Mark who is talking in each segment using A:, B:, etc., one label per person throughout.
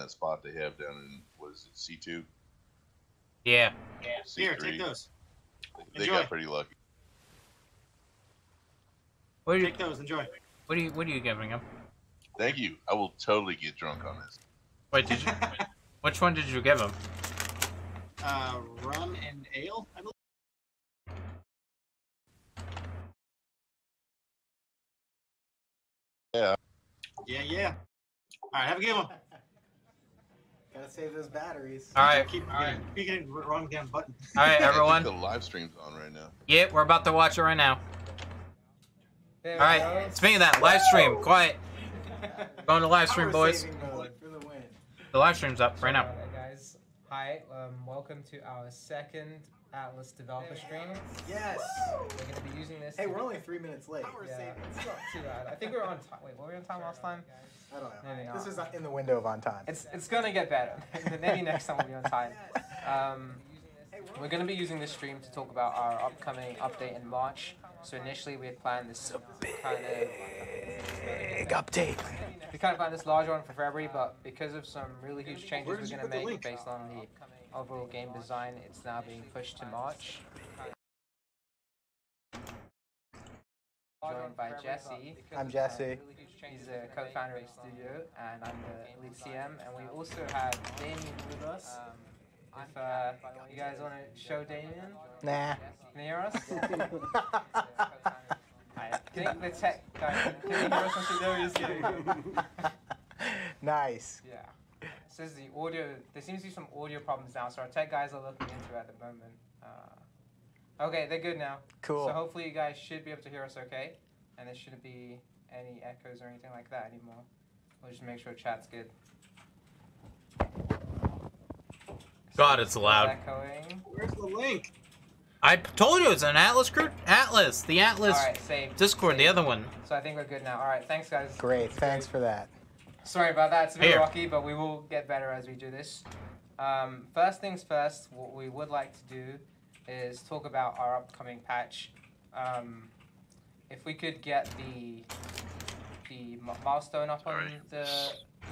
A: that spot they have down in, what is it, C2?
B: Yeah.
A: C3.
C: Here, take those.
A: They got pretty lucky.
C: Take those. Enjoy.
B: What are you giving him?
A: Thank you. I will totally get drunk on this.
B: Wait, did you? Which one did you give him?
C: Rum and ale, I believe.
A: Yeah.
C: Yeah. All right, have a good one.
D: Gotta save those batteries.
B: All right.
C: Keep getting the wrong damn button.
B: All right, everyone.
A: I think the live stream's on right now.
B: Yeah, we're about to watch it right now. All right. Speaking of that, live stream. Quiet. Going to live stream, boys. The live stream's up right now.
E: Alright, guys. Hi. Welcome to our second Atlas developer stream.
D: Yes.
E: We're gonna be using this.
D: Hey, we're only 3 minutes late.
E: Yeah, it's not too bad. I think we were on time. Wait, were we on time last time?
D: I don't know.
E: Maybe not.
D: This is in the window of on time.
E: It's gonna get better. Maybe next time we'll be on time. We're gonna be using this stream to talk about our upcoming update in March. So initially we had planned this kind of
D: big update.
E: We kind of planned this large one for February, but because of some really huge changes we're gonna make based on the overall game design, it's now being pushed to March. Joined by Jesse.
D: I'm Jesse.
E: He's a co-founder of Studio, and I'm the lead CM. And we also have Damien with us. If you guys want to show Damien?
D: Nah.
E: Can you hear us? I think the tech guy. Can you hear us on Studio?
D: Nice.
E: Yeah. It says the audio. There seems to be some audio problems now, so our tech guys are looking into it at the moment. Okay, they're good now.
D: Cool.
E: So hopefully you guys should be able to hear us okay, and there shouldn't be any echoes or anything like that anymore. We'll just make sure chat's good.
B: God, it's loud.
E: Echoing.
C: Where's the link?
B: I told you it's an Atlas crew. The Atlas.
E: All right, saved.
B: Discord,
E: saved.
B: the other one.
E: So I think we're good now. All right, thanks guys.
D: Great, thanks for that.
E: Sorry about that. It's a bit
B: Here.
E: rocky, but we will get better as we do this. First things first, what we would like to do is talk about our upcoming patch. If we could get the milestone up on the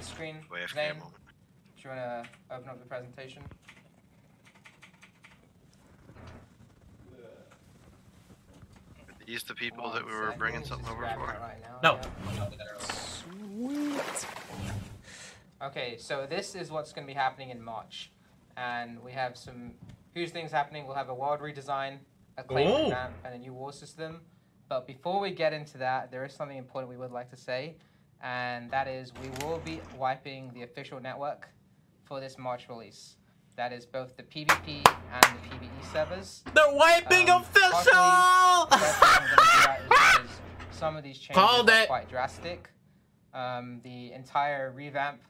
E: screen, Zane, do you want to open up the presentation?
F: Are these the people that we were bringing something over for?
E: Right
B: No.
D: Sweet.
E: Okay, so this is what's going to be happening in March. And we have some huge things happening. We'll have a world redesign, a claim revamp, and a new war system. But before we get into that, there is something important we would like to say. And that is we will be wiping the official network for this March release. That is both the PvP and the PvE servers.
B: They're wiping official!
E: Some of these changes are quite drastic. The entire revamp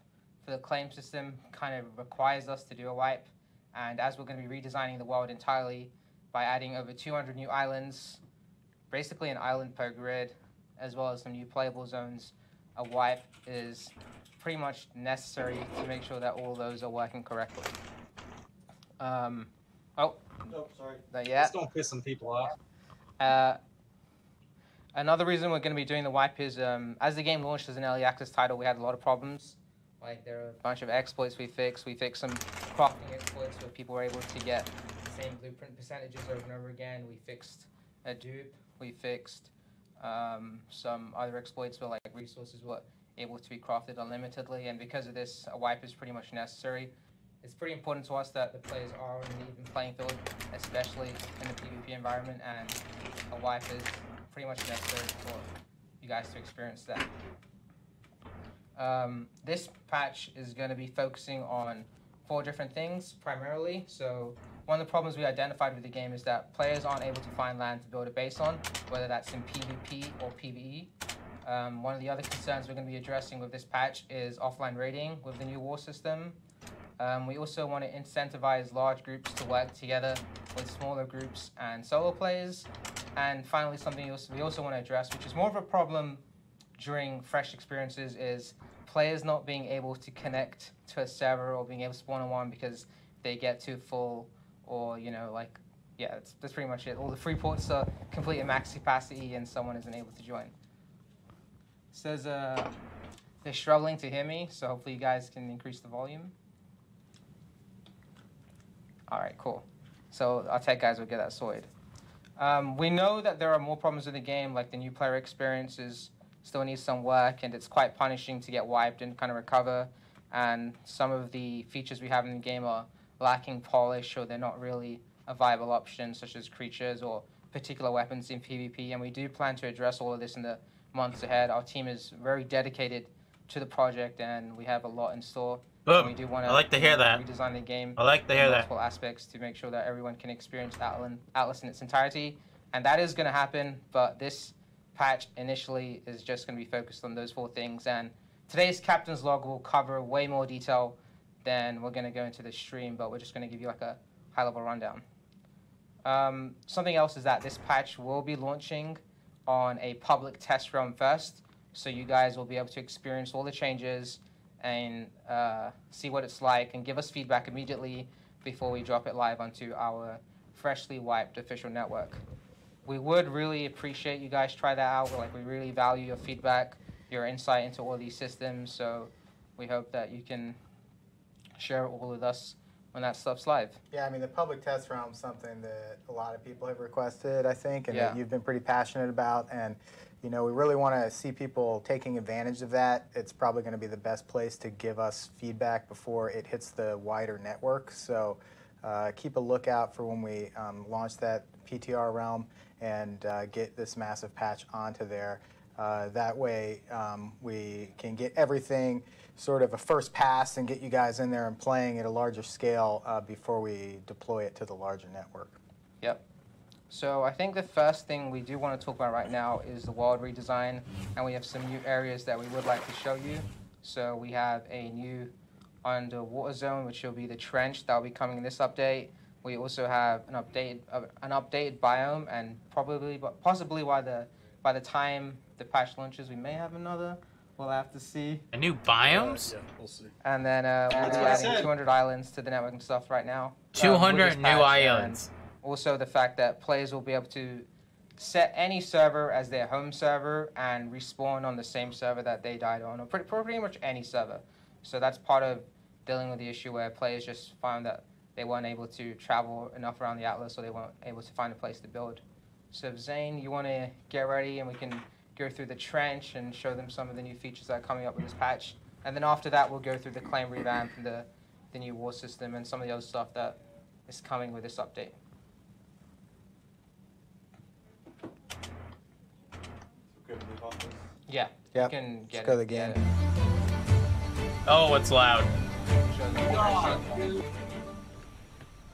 E: for the claim system kind of requires us to do a wipe. And as we're going to be redesigning the world entirely by adding over 200 new islands, basically an island per grid, as well as some new playable zones, a wipe is pretty much necessary to make sure that all those are working correctly.
C: Oh, sorry.
E: Not yet.
C: Just don't piss some people off.
E: Another reason we're going to be doing the wipe is as the game launched as an early access title, we had a lot of problems. Like there are a bunch of exploits we fixed. We fixed some crafting exploits where people were able to get the same blueprint percentages over and over again. We fixed a dupe. We fixed some other exploits where like resources were able to be crafted unlimitedly. And because of this, a wipe is pretty much necessary. It's pretty important to us that the players are on an even playing field, especially in the PvP environment, and a wipe is pretty much necessary for you guys to experience that. This patch is going to be focusing on 4 different things primarily. So one of the problems we identified with the game is that players aren't able to find land to build a base on, whether that's in PvP or PvE. One of the other concerns we're going to be addressing with this patch is offline raiding with the new war system. We also want to incentivize large groups to work together with smaller groups and solo players. And finally, something else we also want to address, which is more of a problem during fresh experiences, is players not being able to connect to a server or being able to spawn on one because they get too full, or, you know, like, yeah, that's pretty much it. All the free ports are complete at max capacity and someone isn't able to join. So They're struggling to hear me, so hopefully you guys can increase the volume. All right, cool. So our tech guys will get that sorted. We know that there are more problems in the game, like the new player experiences still needs some work, and it's quite punishing to get wiped and kind of recover. And some of the features we have in the game are lacking polish, or they're not really a viable option, such as creatures or particular weapons in PvP. And we do plan to address all of this in the months ahead. Our team is very dedicated to the project, and we have a lot in store.
B: Boom.
E: We do want to
B: I like to hear that.
E: redesign the game.
B: I like to hear that.
E: Multiple aspects to make sure that everyone can experience Atlas in its entirety, and that is going to happen. But this patch initially is just going to be focused on those 4 things. And today's captain's log will cover way more detail than we're going to go into the stream. But we're just going to give you like a high-level rundown. Something else is that this patch will be launching on a public test realm first, so you guys will be able to experience all the changes and see what it's like and give us feedback immediately before we drop it live onto our freshly wiped official network. We would really appreciate you guys try that out. We really value your feedback, your insight into all these systems, so we hope that you can share it all with us when that stuff's live.
D: Yeah, I mean, the public test realm is something that a lot of people have requested, I think, and that you've been pretty passionate about. And, you know, we really want to see people taking advantage of that. It's probably going to be the best place to give us feedback before it hits the wider network. So keep a lookout for when we launch that PTR realm and get this massive patch onto there. That way we can get everything sort of a first pass and get you guys in there and playing at a larger scale before we deploy it to the larger network.
E: Yep. So I think the first thing we do want to talk about right now is the world redesign, and we have some new areas that we would like to show you. So we have a new underwater zone, which will be the trench that will be coming in this update. We also have an updated biome, and possibly by the time the patch launches, we may have another. We'll have to see.
B: A new biomes?
G: Yeah, we'll see.
E: And then we'll be adding 200 islands to the network and stuff right now.
B: 200 new islands.
E: Also the fact that players will be able to set any server as their home server and respawn on the same server that they died on, or pretty much any server. So that's part of dealing with the issue where players just found that they weren't able to travel enough around the Atlas, or they weren't able to find a place to build. So if Zane, you want to get ready and we can go through the trench and show them some of the new features that are coming up with this patch. And then after that, we'll go through the claim revamp and the new war system and some of the other stuff that is coming with this update. Yeah.
D: Yep.
E: You can get
D: Let's go to the game.
B: Oh, it's loud.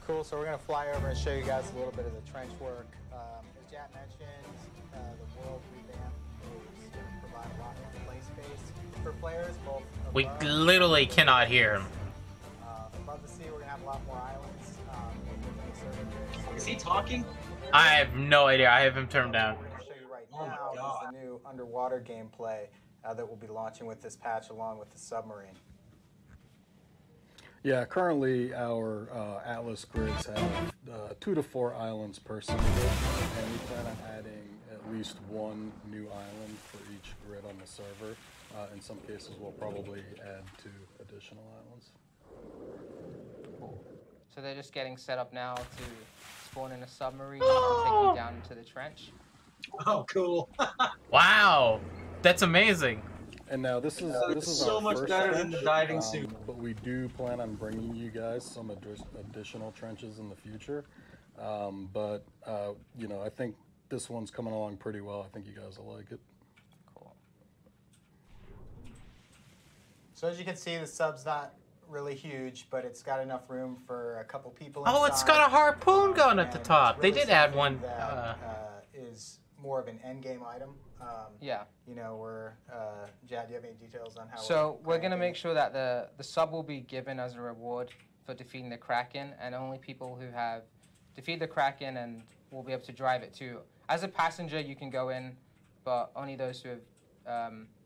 D: Cool, so we're going to fly over and show you guys a little bit of the trench work. As Jack mentioned, the world revamp is going to provide a lot more play space for players, both
B: We
D: above,
B: literally cannot hear him.
D: above the sea. We're going to have a lot more islands.
C: Is he talking?
B: I have no idea. I have him turned down.
D: What we're going to show you right
C: Oh my
D: now
C: God.
D: is the new underwater gameplay that we'll be launching with this patch along with the Submarine.
G: Yeah, currently our Atlas grids have 2 to 4 islands per server, and we plan on adding at least 1 new island for each grid on the server. In some cases, we'll probably add 2 additional islands.
E: Cool. So they're just getting set up now to spawn in a submarine and take you down into the trench.
C: Oh, cool.
B: Wow, that's amazing.
G: And now this is
C: so
G: our
C: much
G: first
C: better than
G: trench,
C: the diving suit.
G: but we do plan on bringing you guys some additional trenches in the future. You know, I think this one's coming along pretty well. I think you guys will like it.
E: Cool.
D: So as you can see, the sub's not really huge, but it's got enough room for a couple people
B: Oh, it's got a harpoon gun at the
D: and
B: top.
D: it's
B: They
D: really
B: did add
D: something
B: one.
D: that is more of an end game item.
E: Yeah.
D: You know, we're Jad, do you have any details on how?
E: So we're going to make sure that the sub will be given as a reward for defeating the Kraken, and only people who have defeated the Kraken and will be able to drive it too. As a passenger, you can go in, but only those who have,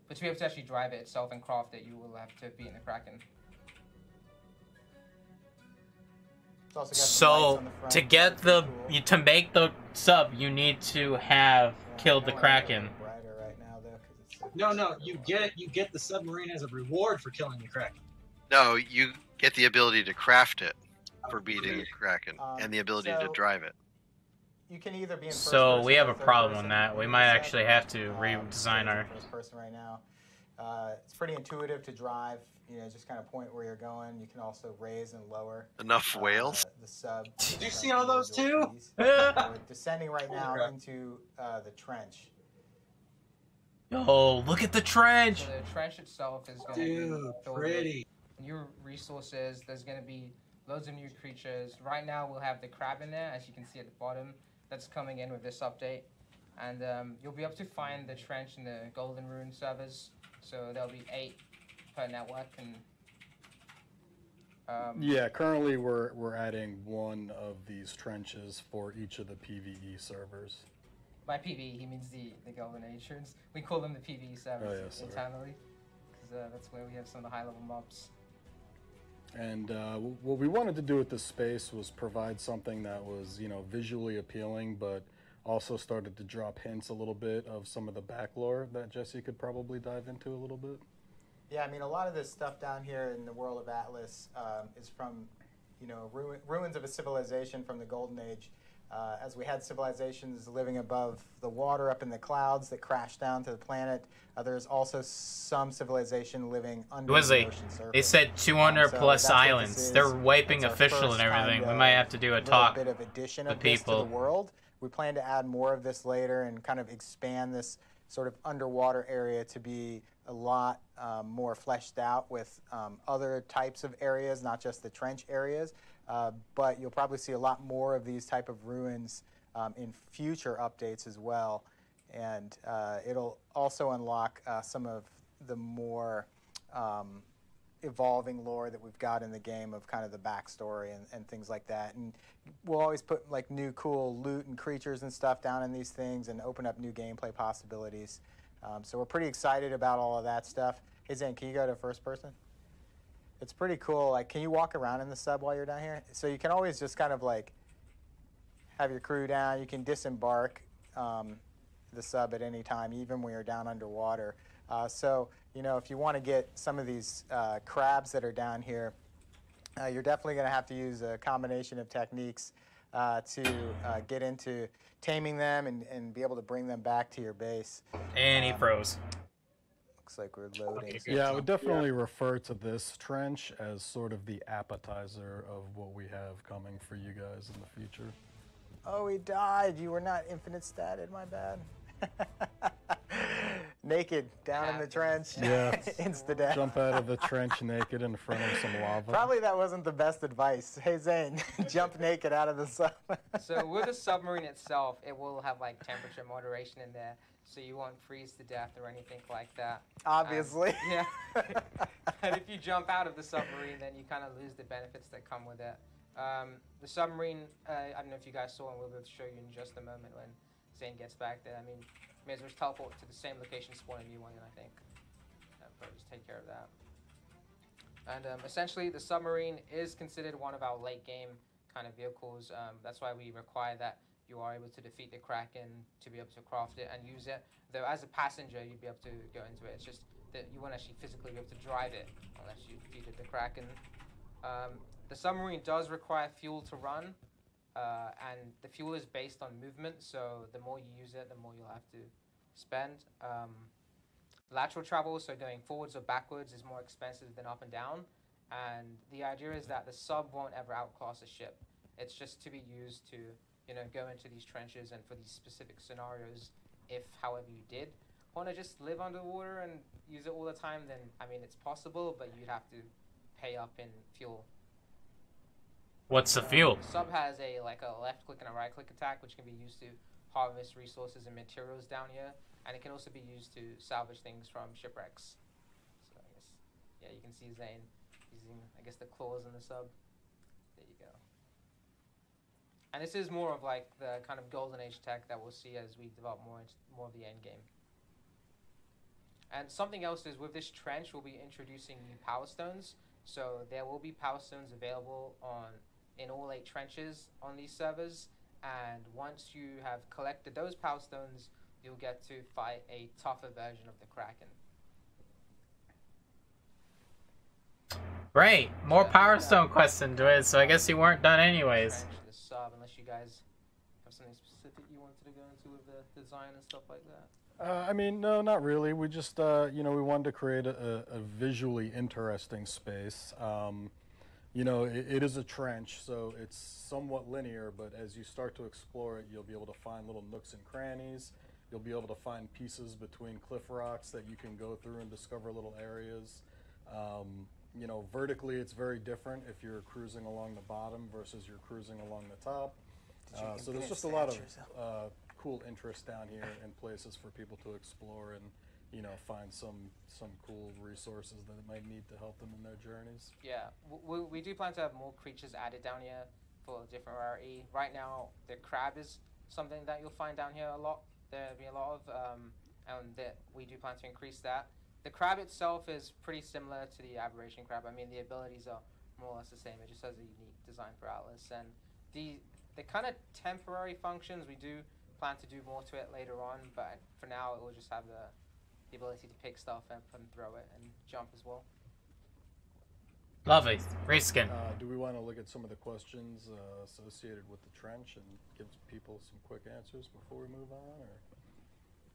E: but to be able to actually drive it itself and craft it, you will have to have beaten the Kraken.
D: It's also got some lights
B: So
D: on the front,
B: to
D: which
B: get
D: is
B: the
D: pretty cool.
B: to make the sub, you need to have killed the Kraken.
D: Brighter right now though, 'cause it's so
C: No, you get the submarine as a reward for killing the Kraken.
F: No, you get the ability to craft it for beating the Kraken, and the ability to drive it.
D: You can either be in first
B: So
D: person
B: we have
D: or
B: a
D: third
B: problem
D: person
B: on that. We
D: in
B: might
D: the
B: actually have to redesign our.
D: First person right now. It's pretty intuitive to drive. You know, just kind of point where you're going. You can also raise and lower.
F: Enough whales.
D: The sub.
C: Did you see all those too?
D: We're descending right now into the trench.
B: Oh, look at the trench!
E: So the trench itself is going to be filled
C: pretty.
E: with new resources. There's going to be loads of new creatures. Right now we'll have the crab in there, as you can see at the bottom. That's coming in with this update. And you'll be able to find the trench in the Golden Rune servers. So there'll be 8 per network. And
G: yeah, currently we're adding 1 of these trenches for each of the PvE servers.
E: by PvE, he means the Golden Age runes. We call them the PvE servers internally, because that's where we have some of the high-level mobs.
G: And what we wanted to do with this space was provide something that was, you know, visually appealing, but also started to drop hints a little bit of some of the back lore that Jesse could probably dive into a little bit.
D: Yeah, I mean, a lot of this stuff down here in the world of Atlas is from, you know, ruins of a civilization from the Golden Age. As we had civilizations living above the water up in the clouds that crashed down to the planet, there's also some civilization living under the ocean surface.
B: They said 200 plus islands. They're wiping official and everything. We might have to do a talk
D: bit of addition
B: with
D: of this
B: people.
D: to the world. We plan to add more of this later and kind of expand this sort of underwater area to be a lot more fleshed out with other types of areas, not just the trench areas. But you'll probably see a lot more of these type of ruins in future updates as well. And it'll also unlock some of the more evolving lore that we've got in the game of kind of the backstory and things like that. And we'll always put like new cool loot and creatures and stuff down in these things and open up new gameplay possibilities. So we're pretty excited about all of that stuff. Hey Zane, can you go to first person? It's pretty cool. Like, can you walk around in the sub while you're down here? So you can always just kind of like have your crew down. You can disembark the sub at any time, even when you're down underwater. So, you know, if you want to get some of these crabs that are down here, you're definitely going to have to use a combination of techniques to get into taming them and be able to bring them back to your base.
B: And he froze.
D: Looks like we're loading.
G: Yeah, I would definitely refer to this trench as sort of the appetizer of what we have coming for you guys in the future.
D: Oh, he died. You were not infinite statted, my bad. Naked, down in the trench.
G: Yeah.
D: Insta-death.
G: Jump out of the trench naked in front of some lava.
D: Probably that wasn't the best advice. Hey, Zane, jump naked out of the sub.
E: So with the submarine itself, it will have like temperature moderation in there, so you won't freeze to death or anything like that.
D: Obviously.
E: Yeah. And if you jump out of the submarine, then you kind of lose the benefits that come with it. The submarine, I don't know if you guys saw, and we'll be able to show you in just a moment when Zane gets back there. I mean, may as well just teleport to the same location, spawn a new one, I think. But just take care of that. And essentially, the submarine is considered one of our late game kind of vehicles. That's why we require that you are able to defeat the Kraken to be able to craft it and use it. Though as a passenger, you'd be able to go into it. It's just that you won't actually physically be able to drive it unless you defeated the Kraken. The submarine does require fuel to run. And the fuel is based on movement, so the more you use it, the more you'll have to spend. Lateral travel, so going forwards or backwards, is more expensive than up and down. And the idea is that the sub won't ever outclass a ship. It's just to be used to, you know, go into these trenches and for these specific scenarios. If, however, you did want to just live underwater and use it all the time, then I mean it's possible, but you'd have to pay up in fuel.
B: What's the fuel?
E: The sub has a left click and a right click attack, which can be used to harvest resources and materials down here, and it can also be used to salvage things from shipwrecks. So I guess, yeah, you can see Zane using, I guess, the claws in the sub. There you go. And this is more of like the kind of golden age tech that we'll see as we develop more of the end game. And something else is with this trench, we'll be introducing new power stones. So there will be power stones available in all 8 trenches on these servers, and once you have collected those power stones, you'll get to fight a tougher version of the Kraken.
B: Great, more Power Stone quests into it, so I guess you weren't done anyways.
E: Trench, the sub, unless you guys have something specific you wanted to go into with the design and stuff like that.
G: I mean, no, not really. We just, you know, we wanted to create a visually interesting space. You know, it is a trench, so it's somewhat linear, but as you start to explore it, you'll be able to find little nooks and crannies. You'll be able to find pieces between cliff rocks that you can go through and discover little areas. You know, vertically, it's very different if you're cruising along the bottom versus you're cruising along the top. So there's just a lot of cool interest down here and places for people to explore and, you know, find some cool resources that it might need to help them in their journeys.
E: Yeah, we do plan to have more creatures added down here for different rarity. Right now, the crab is something that you'll find down here a lot. There'll be a lot of, and that we do plan to increase that. The crab itself is pretty similar to the aberration crab. I mean, the abilities are more or less the same. It just has a unique design for Atlas. And the kind of temporary functions, we do plan to do more to it later on, but for now, it will just have the ability to pick stuff and throw it and jump as well.
B: Lovely. Reskin.
G: Do we want to look at some of the questions associated with the trench and give people some quick answers before we move on, or?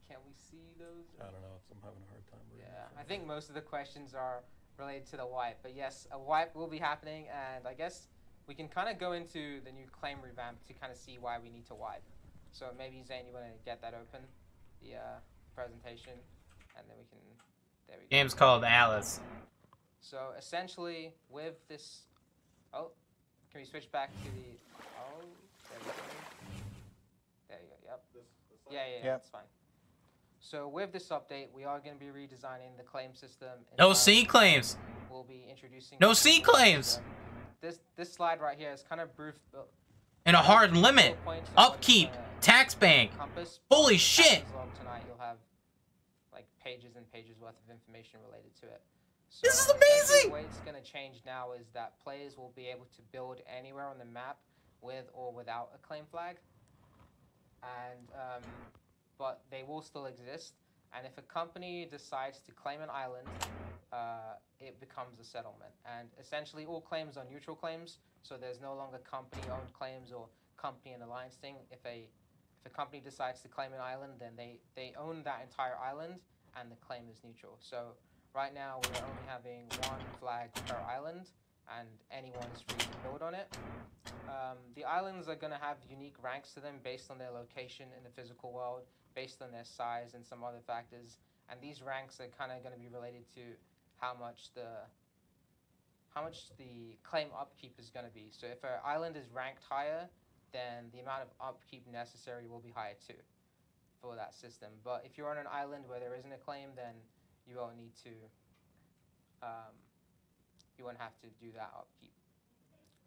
E: Can we see those?
G: I don't know. I'm having a hard time reading.
E: Yeah, I think most of the questions are related to the wipe, but yes, a wipe will be happening, and I guess we can kind of go into the new claim revamp to kind of see why we need to wipe. So maybe, Zane, you want to get that open, the presentation, and then we can, there we go.
B: Game's called Atlas.
E: So essentially, with this, oh, can we switch back to the, oh, there we go. There you go, yep. Yeah, that's fine. So with this update, we are going to be redesigning the claim system.
B: No C claims.
E: We'll be introducing.
B: No C claims.
E: This slide right here is kind of brief.
B: And a hard limit. Upkeep. Tax bank. Holy shit.
E: Tonight you'll have like pages and pages worth of information related to it. So
B: this is amazing.
E: The way it's going to change now is that players will be able to build anywhere on the map with or without a claim flag, and but they will still exist. And if a company decides to claim an island, it becomes a settlement. And essentially, all claims are neutral claims, so there's no longer company-owned claims or company and alliance thing. If a company decides to claim an island, then they own that entire island, and the claim is neutral. So right now, we're only having one flag per island, and anyone is free to build on it. The islands are going to have unique ranks to them based on their location in the physical world, based on their size and some other factors. And these ranks are kind of going to be related to how much the claim upkeep is going to be. So if an island is ranked higher, then the amount of upkeep necessary will be higher too for that system. But if you're on an island where there isn't a claim, then you won't need to, you won't have to do that upkeep.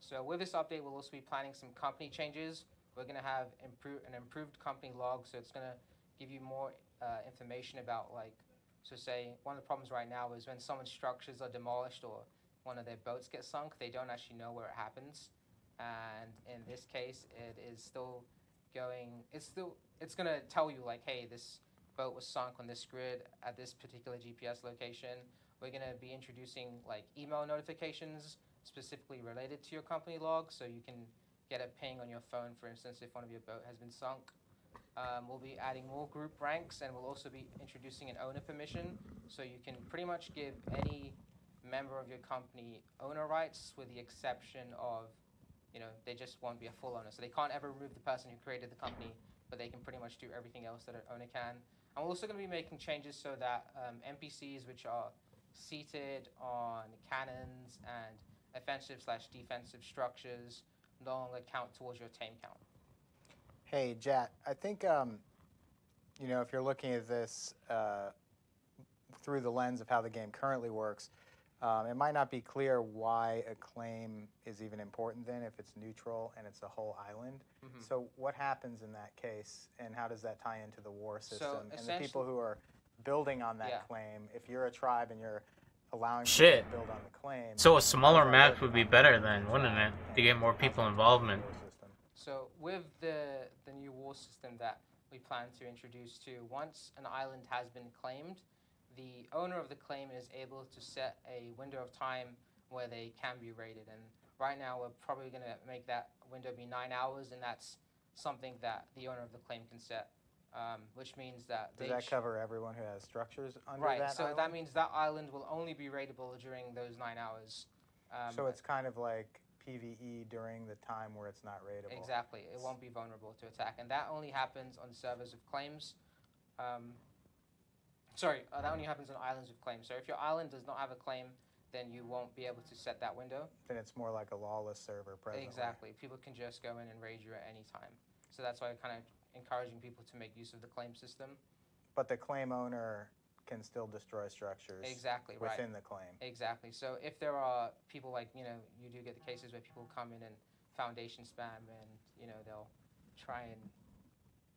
E: So with this update, we'll also be planning some company changes. We're going to have an improved company log, so it's going to give you more information about, like, so say one of the problems right now is when someone's structures are demolished or one of their boats gets sunk, they don't actually know where it happens. And in this case, it is still going, it's going to tell you, like, hey, this boat was sunk on this grid at this particular GPS location. We're going to be introducing, like, email notifications specifically related to your company log, so you can get a ping on your phone, for instance, if one of your boat has been sunk. We'll be adding more group ranks, and we'll also be introducing an owner permission, so you can pretty much give any member of your company owner rights, with the exception of, you know, they just won't be a full owner. So they can't ever remove the person who created the company, but they can pretty much do everything else that an owner can. And we're also going to be making changes so that NPCs, which are seated on cannons and offensive/defensive structures, no longer count towards your tame count.
D: Hey, Jat, I think, you know, if you're looking at this through the lens of how the game currently works, it might not be clear why a claim is even important then if it's neutral and it's a whole island. Mm-hmm. So what happens in that case, and how does that tie into the war system and the people who are building on that claim? If you're a tribe and you're allowing people to build on the claim.
B: So a smaller map would be better then, wouldn't it? To get more people involvement.
E: So with the new war system that we plan to introduce too. Once an island has been claimed, the owner of the claim is able to set a window of time where they can be raided. And right now, we're probably going to make that window be 9 hours, and that's something that the owner of the claim can set, which means that
D: Does that cover everyone who has structures under
E: right,
D: that
E: so
D: island?
E: that means that island will only be raidable during those 9 hours.
D: So it's kind of like PvE during the time where it's not raidable.
E: Exactly. It won't be vulnerable to attack. And that only happens on servers with claims. That only happens on islands with claims. So if your island does not have a claim, then you won't be able to set that window.
D: Then it's more like a lawless server presently.
E: Exactly. People can just go in and raid you at any time. So that's why I'm kind of encouraging people to make use of the claim system.
D: But the claim owner can still destroy structures within the claim.
E: Exactly. So if there are people like, you do get the cases where people come in and foundation spam and, they'll try and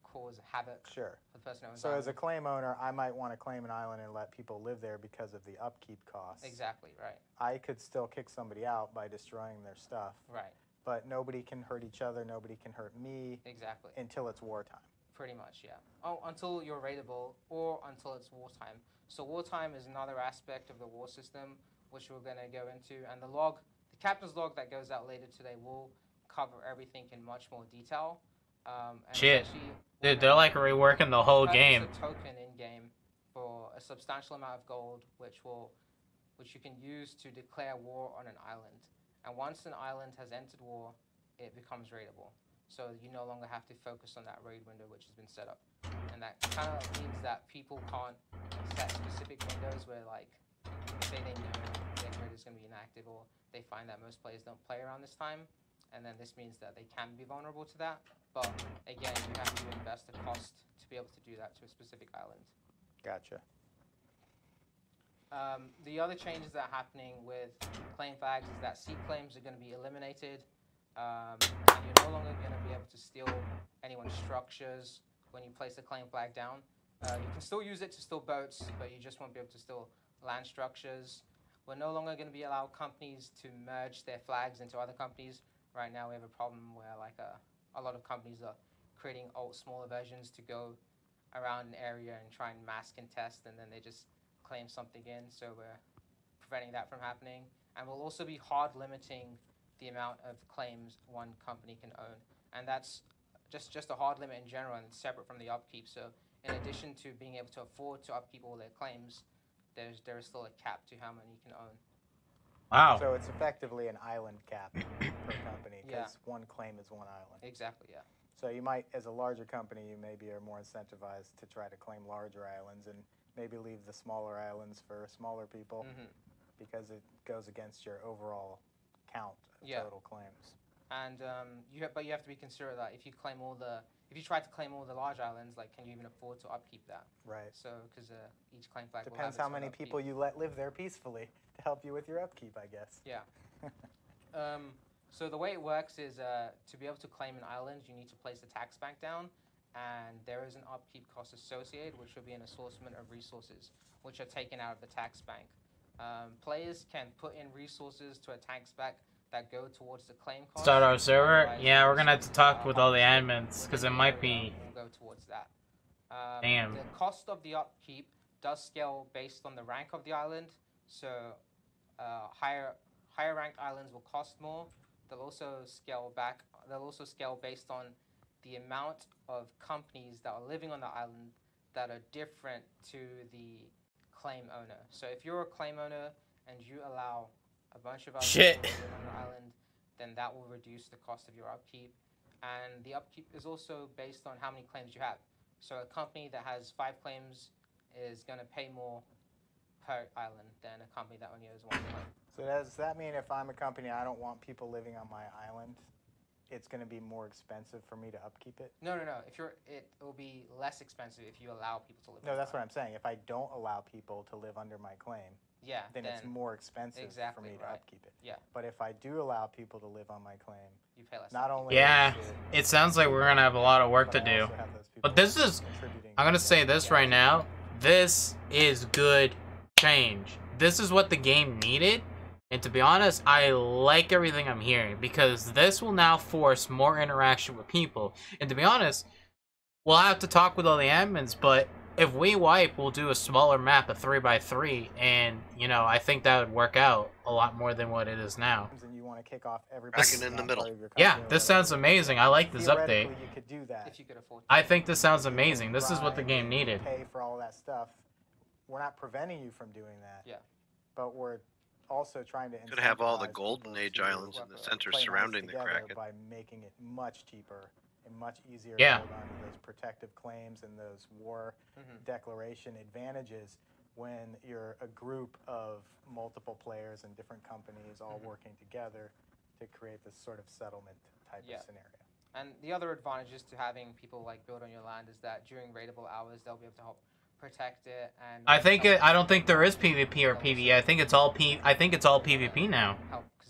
E: cause havoc
D: Sure.
E: for the person who owns
D: So
E: the
D: as a
E: island.
D: claim owner, I might want to claim an island and let people live there because of the upkeep costs.
E: Exactly, right.
D: I could still kick somebody out by destroying their stuff.
E: Right.
D: But nobody can hurt each other, nobody can hurt me.
E: Exactly.
D: Until it's wartime.
E: Pretty much, yeah. Oh, until you're raidable or until it's wartime. So wartime is another aspect of the war system, which we're going to go into. And the captain's log that goes out later today will cover everything in much more detail.
B: Shit. Dude, they're like reworking the whole game.
E: A token in-game for a substantial amount of gold, which you can use to declare war on an island. And once an island has entered war, it becomes raidable. So you no longer have to focus on that raid window which has been set up. And that kind of means that people can't set specific windows where, like, say they know their grid is going to be inactive, or they find that most players don't play around this time, and then this means that they can be vulnerable to that. But again, you have to invest a cost to be able to do that to a specific island.
D: Gotcha.
E: The other changes that are happening with claim flags is that seed claims are going to be eliminated. And you're no longer going to be able to steal anyone's structures when you place a claim flag down. You can still use it to steal boats, but you just won't be able to steal land structures. We're no longer going to be allowed companies to merge their flags into other companies. Right now we have a problem where a lot of companies are creating smaller versions to go around an area and try and mass contest, and then they just claim something in. So we're preventing that from happening. And we'll also be hard limiting the amount of claims one company can own. And that's just a hard limit in general, and it's separate from the upkeep. So in addition to being able to afford to upkeep all their claims, there is still a cap to how many you can own.
B: Wow.
D: So it's effectively an island cap per company, because one claim is one island.
E: Exactly, yeah.
D: So you might, as a larger company, you maybe are more incentivized to try to claim larger islands and maybe leave the smaller islands for smaller people, because it goes against your overall count of total claims.
E: And but you have to be considerate that if you try to claim all the large islands, like, can you even afford to upkeep that?
D: Right.
E: So because each claim flag
D: depends how many people you let live there peacefully to help you with your upkeep, I guess.
E: Yeah. So the way it works is to be able to claim an island, you need to place the tax bank down, and there is an upkeep cost associated, which will be an assortment of resources, which are taken out of the tax bank. Players can put in resources to a tax bank that go towards the claim cost.
B: Start our server? Yeah, we're gonna have to talk with all the admins, because it might be...
E: Go towards that.
B: Damn.
E: The cost of the upkeep does scale based on the rank of the island, so higher ranked islands will cost more. They'll also scale based on the amount of companies that are living on the island that are different to the claim owner. So if you're a claim owner and you allow a bunch of other people to live on your island, then that will reduce the cost of your upkeep. And the upkeep is also based on how many claims you have. So a company that has 5 claims is going to pay more per island than a company that only has 1 claim.
D: So does that mean if I'm a company, I don't want people living on my island, it's going to be more expensive for me to upkeep it?
E: No. It will be less expensive if you allow people to live.
D: No, that's what I'm saying. If I don't allow people to live under my claim, then it's more expensive for me to upkeep it.
E: Yeah.
D: But if I do allow people to live on my claim,
E: you pay less.
D: Not only
B: it sounds like we're gonna have a lot of work to do. But this is, I'm gonna say this right now, this is good change. This is what the game needed. And to be honest, I like everything I'm hearing, because this will now force more interaction with people. And to be honest, we'll have to talk with all the admins, but if we wipe, we'll do a smaller map, a 3x3, and, you know, I think that would work out a lot more than what it is now.
D: And you want to kick off
F: Kraken in the middle.
B: Yeah, this sounds amazing. I like this update.
D: You could do that.
E: If you could afford to.
B: I think this sounds amazing. This is what the game needed.
D: Pay for all that stuff. We're not preventing you from doing that.
E: Yeah.
D: But we're also trying to
F: Could have all the
D: incentivize
F: Golden
D: people
F: Age
D: to
F: islands in the center
D: play nice
F: surrounding the
D: together
F: Kraken.
D: by making it much cheaper and much easier
B: Yeah.
D: to hold on to those protective claims and those war declaration advantages when you're a group of multiple players and different companies all working together to create this sort of settlement type of scenario.
E: And the other advantages to having people like build on your land is that during raidable hours they'll be able to help protect it. And
B: I don't think there is PvP or PvE. I think it's all PvP now.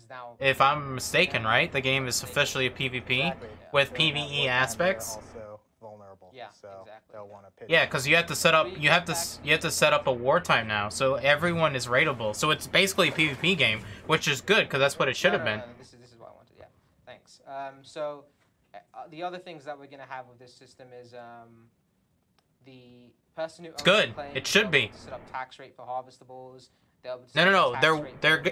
E: Now,
B: if I'm mistaken, right? The game is officially a PvP with PvE aspects.
D: Also vulnerable.
E: Yeah,
D: so
E: exactly.
D: they'll want to pitch.
B: Yeah, because you have to set up set up a wartime now, so everyone is raidable. So it's basically a PvP game, which is good because that's what it should have been.
E: No, this is what I wanted. Yeah, thanks. So the other things that we're gonna have with this system is the person who owns
B: good.
E: the plane,
B: It should be.
E: set up tax rate for harvestables.
B: No.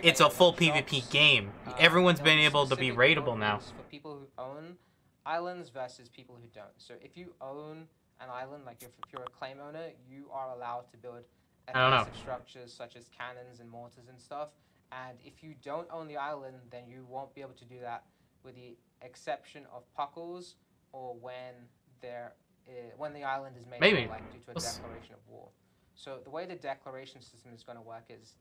B: It's a full PvP game. Everyone's been able to be raidable now.
E: For people who own islands versus people who don't. So if you own an island, like if you're a claim owner, you are allowed to build offensive structures such as cannons and mortars and stuff. And if you don't own the island, then you won't be able to do that, with the exception of puckles or when the island is made like due to a declaration of war. So the way the declaration system is going to work is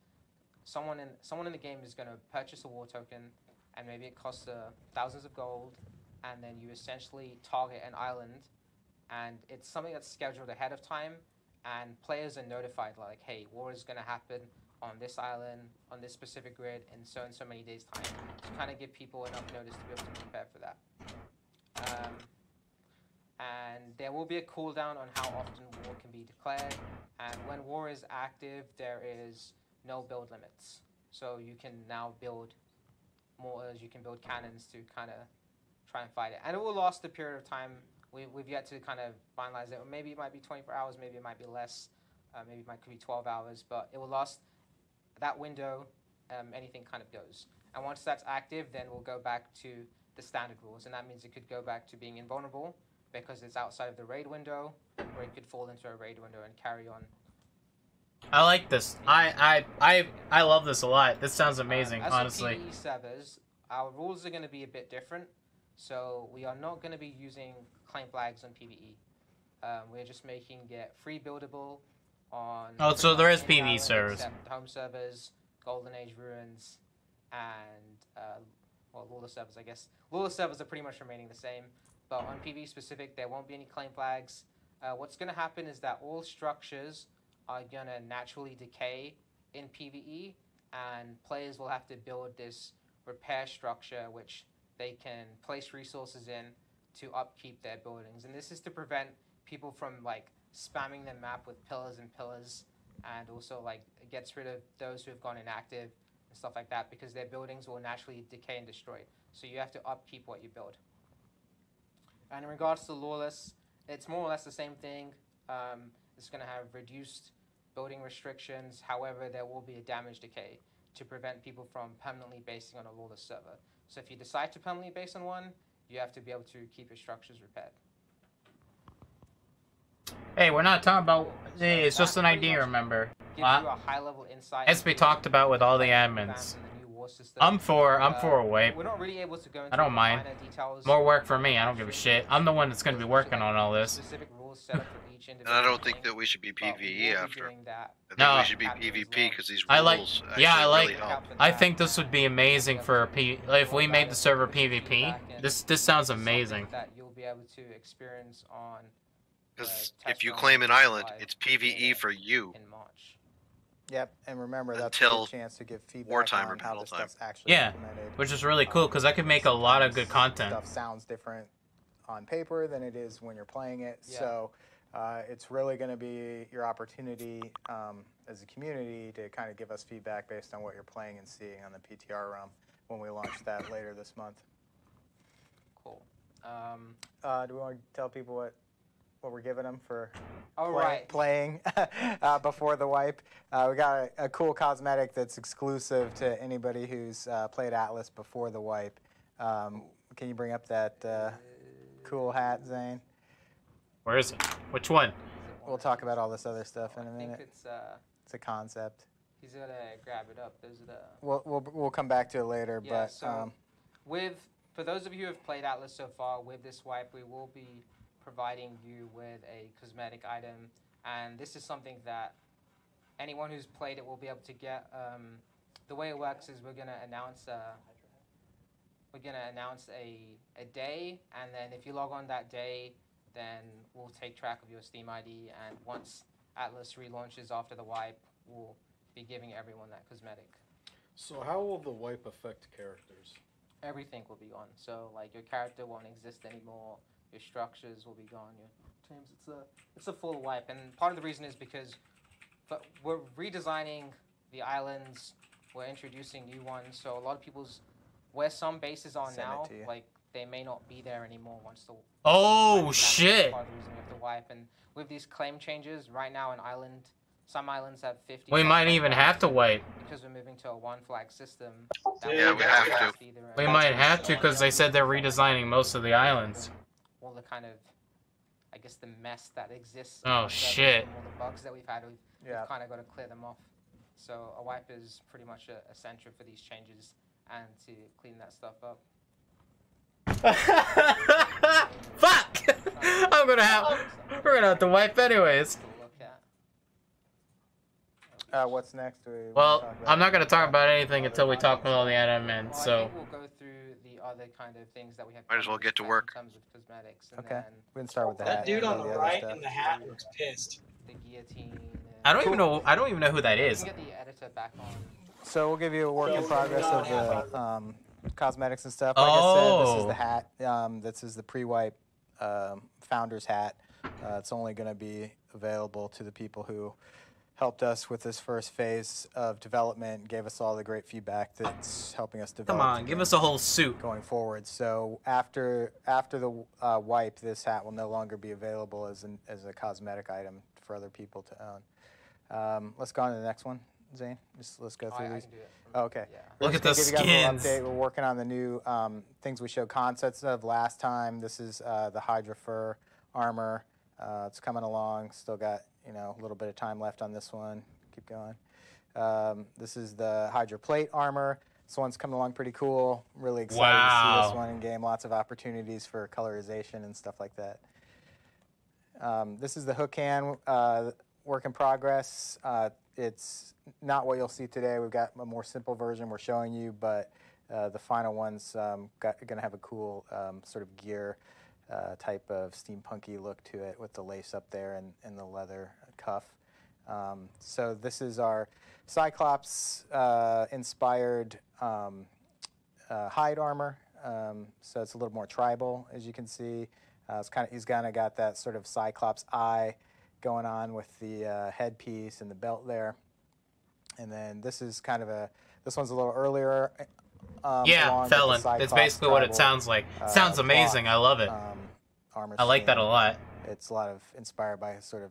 E: someone in the game is going to purchase a war token, and maybe it costs thousands of gold, and then you essentially target an island, and it's something that's scheduled ahead of time, and players are notified like, hey, war is going to happen on this island, on this specific grid, in so and so many days' time, to kind of give people enough notice to be able to prepare for that. And there will be a cooldown on how often war can be declared. And when war is active, there is no build limits. So you can now build mortars, you can build cannons to kind of try and fight it. And it will last a period of time. We've yet to kind of finalize it. Maybe it might be 24 hours, maybe it might be less. Maybe it could be 12 hours, but it will last that window. Anything kind of goes. And once that's active, then we'll go back to the standard rules. And that means it could go back to being invulnerable, because it's outside of the raid window, or it could fall into a raid window and carry on.
B: I like this. I love this a lot. This sounds amazing, honestly.
E: As for PvE servers, our rules are going to be a bit different. So we are not going to be using claim flags on PvE. We're just making it free buildable on...
B: Oh, so there is PvE servers.
E: Home servers, Golden Age ruins, and well, Lawless servers, I guess. Lawless servers are pretty much remaining the same. But on PvE specific, there won't be any claim flags. What's going to happen is that all structures are going to naturally decay in PvE, and players will have to build this repair structure which they can place resources in to upkeep their buildings. And this is to prevent people from like spamming the map with pillars and pillars, and also like it gets rid of those who have gone inactive and stuff like that, because their buildings will naturally decay and destroy. So you have to upkeep what you build. And in regards to Lawless, it's more or less the same thing. It's going to have reduced building restrictions. However, there will be a damage decay to prevent people from permanently basing on a Lawless server. So if you decide to permanently base on one, you have to be able to keep your structures repaired.
B: Hey, we're not talking about... Hey, it's just an idea, remember.
E: Gives you a high-level insight.
B: As we talked about with all the admins. I'm for a wipe.
E: We're not really able to go into
B: I don't mind.
E: details.
B: More work for me. I don't give a shit. I'm the one that's going to be working on all this.
F: And I don't think that we should be PvE after. I think
B: No.
F: we should be PvP because these rules really help.
B: I think this would be amazing for if we made the server PvP. This sounds amazing.
E: That you'll be able to experience on.
F: Because if you claim an island, it's PvE for you.
E: In March.
D: Yep, and remember that's a
F: Until
D: good chance to give feedback
F: wartime
D: on
F: or
D: how
F: middle
D: this
F: time.
D: stuff's actually
B: Yeah,
D: implemented.
B: which is really cool because I could make a lot of good content.
D: Stuff sounds different on paper than it is when you're playing it.
E: Yeah.
D: So it's really going to be your opportunity as a community to kind of give us feedback based on what you're playing and seeing on the PTR realm when we launch that later this month.
E: Cool.
D: Do we want to tell people what what we're giving them for
E: Right.
D: playing before the wipe. We got a cool cosmetic that's exclusive to anybody who's played Atlas before the wipe. Can you bring up that cool hat, Zane?
B: Where is it? Which one?
D: We'll talk about all this other stuff in a minute.
E: I think
D: it's a concept.
E: He's gonna grab it up. Those are the.
D: We'll come back to it later,
E: Yeah,
D: but
E: so for those of you who have played Atlas so far, with this wipe, we will be providing you with a cosmetic item, and this is something that anyone who's played it will be able to get. The way it works is we're gonna announce a day, and then if you log on that day, then we'll take track of your Steam ID, and once Atlas relaunches after the wipe, we'll be giving everyone that cosmetic.
G: So how will the wipe affect characters?
E: Everything will be gone. So like your character won't exist anymore. Your structures will be gone. Your teams. It's a full wipe, and part of the reason is because we're redesigning the islands. We're introducing new ones. So a lot of people's where some bases are now, like they may not be there anymore once the.
B: Oh shit!
E: Part of the reason we have to wipe, and with these claim changes, right now some islands have 50.
B: We might even have to wipe.
E: Because we're moving to a one flag system.
F: Yeah, we have to.
B: We might have to because they said they're redesigning most of the islands.
E: All the kind of, I guess, the mess that exists.
B: Oh shit!
E: All the bugs that we've had, we've kind of got to clear them off. So a wipe is pretty much essential for these changes and to clean that stuff up.
B: Fuck! We're gonna have to wipe anyways.
D: What's next?
B: Well, I'm not gonna talk about anything until we talk with all the admins. So.
E: I think we'll go through the other kind of things that we have.
F: Might as well get to work.
E: In terms of cosmetics. And
D: okay.
E: Then
D: We can start with the
C: That
D: hat.
C: dude on the right in the hat looks pissed.
E: The guillotine.
B: I don't even know who that is.
E: We can get the editor back on.
D: So we'll give you a work in progress of the cosmetics and stuff. Like I said, this is the hat. This is the pre-wipe founder's hat. It's only going to be available to the people who helped us with this first phase of development, gave us all the great feedback that's helping us develop.
B: Come on, give us a whole suit.
D: Going forward. So after the wipe, this hat will no longer be available as a cosmetic item for other people to own. Let's go on to the next one, Zane. Let's go through these. Okay.
B: Yeah. Look at the skins.
D: Give you guys a little update. We're working on the new things we showed concepts of last time. This is the Hydra fur armor. It's coming along. Still got a little bit of time left on this one. Keep going. This is the Hydra plate armor. This one's coming along pretty cool. Really excited to see this one in game. Lots of opportunities for colorization and stuff like that. This is the hook hand. Work in progress. It's not what you'll see today. We've got a more simple version we're showing you, but the final one's going to have a cool sort of gear type of steampunky look to it with the lace up there and the leather cuff. So this is our Cyclops inspired hide armor. So it's a little more tribal, as you can see. He's kind of got that sort of Cyclops eye going on with the headpiece and the belt there. And then this is this one's a little earlier.
B: Yeah, Felon. That's basically what it sounds like. Sounds amazing. I love it. I like that a lot.
D: It's a lot of inspired by sort of,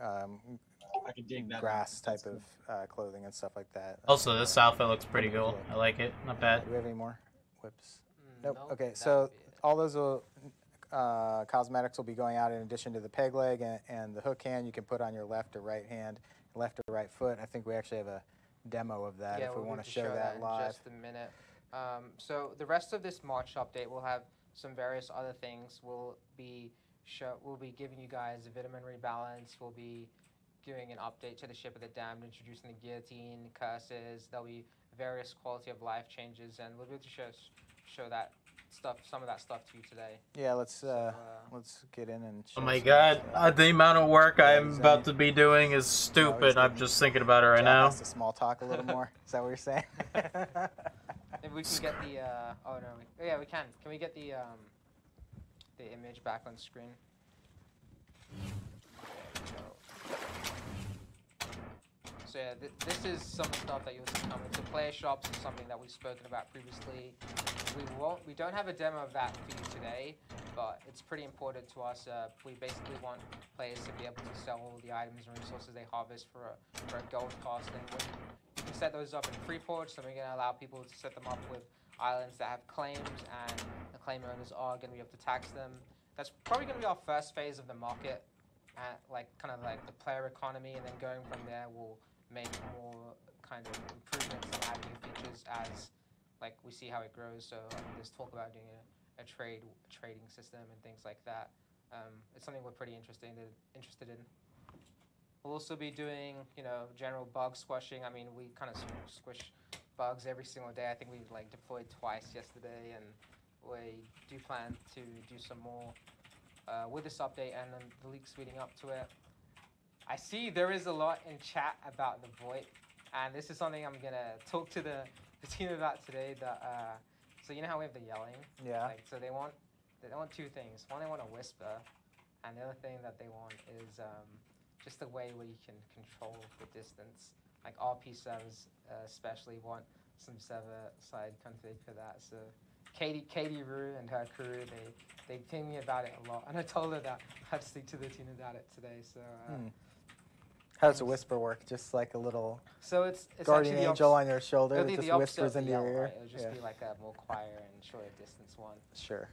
C: I can dig that
D: grass type of clothing and stuff like that.
B: Also, this outfit looks pretty cool. I like it. Not bad.
D: Do we have any more whips? Nope. Okay, so all those cosmetics will be going out in addition to the peg leg and the hook hand. You can put on your left or right hand, left or right foot. I think we actually have a demo of that if we want to show that live.
E: In just a minute. So the rest of this March update will have some various other things. We'll be giving you guys a vitamin rebalance. We'll be giving an update to the Ship of the Damned, introducing the guillotine, curses. There'll be various quality of life changes, and we'll be able to show that stuff, some of that stuff to you today.
D: Yeah, let's get in and show.
B: Oh my god, the amount of work I'm about to be doing is stupid. I'm just thinking about it right now.
D: Has to small talk a little more. Is that what you're saying?
E: If we can get the oh no, yeah, we can. Can we get the image back on screen? So yeah, this is some stuff that you'll see coming. So player shops is something that we've spoken about previously. We won't we don't have a demo of that for you today, but it's pretty important to us. We basically want players to be able to sell all the items and resources they harvest for a gold cost, and when you can set those up in free ports, and we're going to allow people to set them up with islands that have claims, and the claim owners are going to be able to tax them. That's probably going to be our first phase of the market, at kind of like the player economy, and then going from there we'll make more kind of improvements and add new features as like we see how it grows. So there's talk about doing a trading system and things like that. It's something we're pretty interested in. We'll also be doing, you know, general bug squashing. I mean, we kind of squish bugs every single day. I think we like deployed twice yesterday, and we do plan to do some more with this update and the leaks leading up to it. I see there is a lot in chat about the VoIP, and this is something I'm gonna talk to the team about today. That so you know how we have the yelling?
D: Yeah.
E: Like, so they want two things. One, they want a whisper, and the other thing that they want is just a way where you can control the distance. Like RP servers especially want some server-side config for that. So Katie Rue and her crew, they ping me about it a lot, and I told her that I'd speak to the team about it today. So
D: how does a whisper work? Just like a little
E: it's
D: guardian angel on your shoulder that just
E: whispers
D: whispers into your ear?
E: Right? It'll just be like a more quiet and shorter distance one.
D: Sure.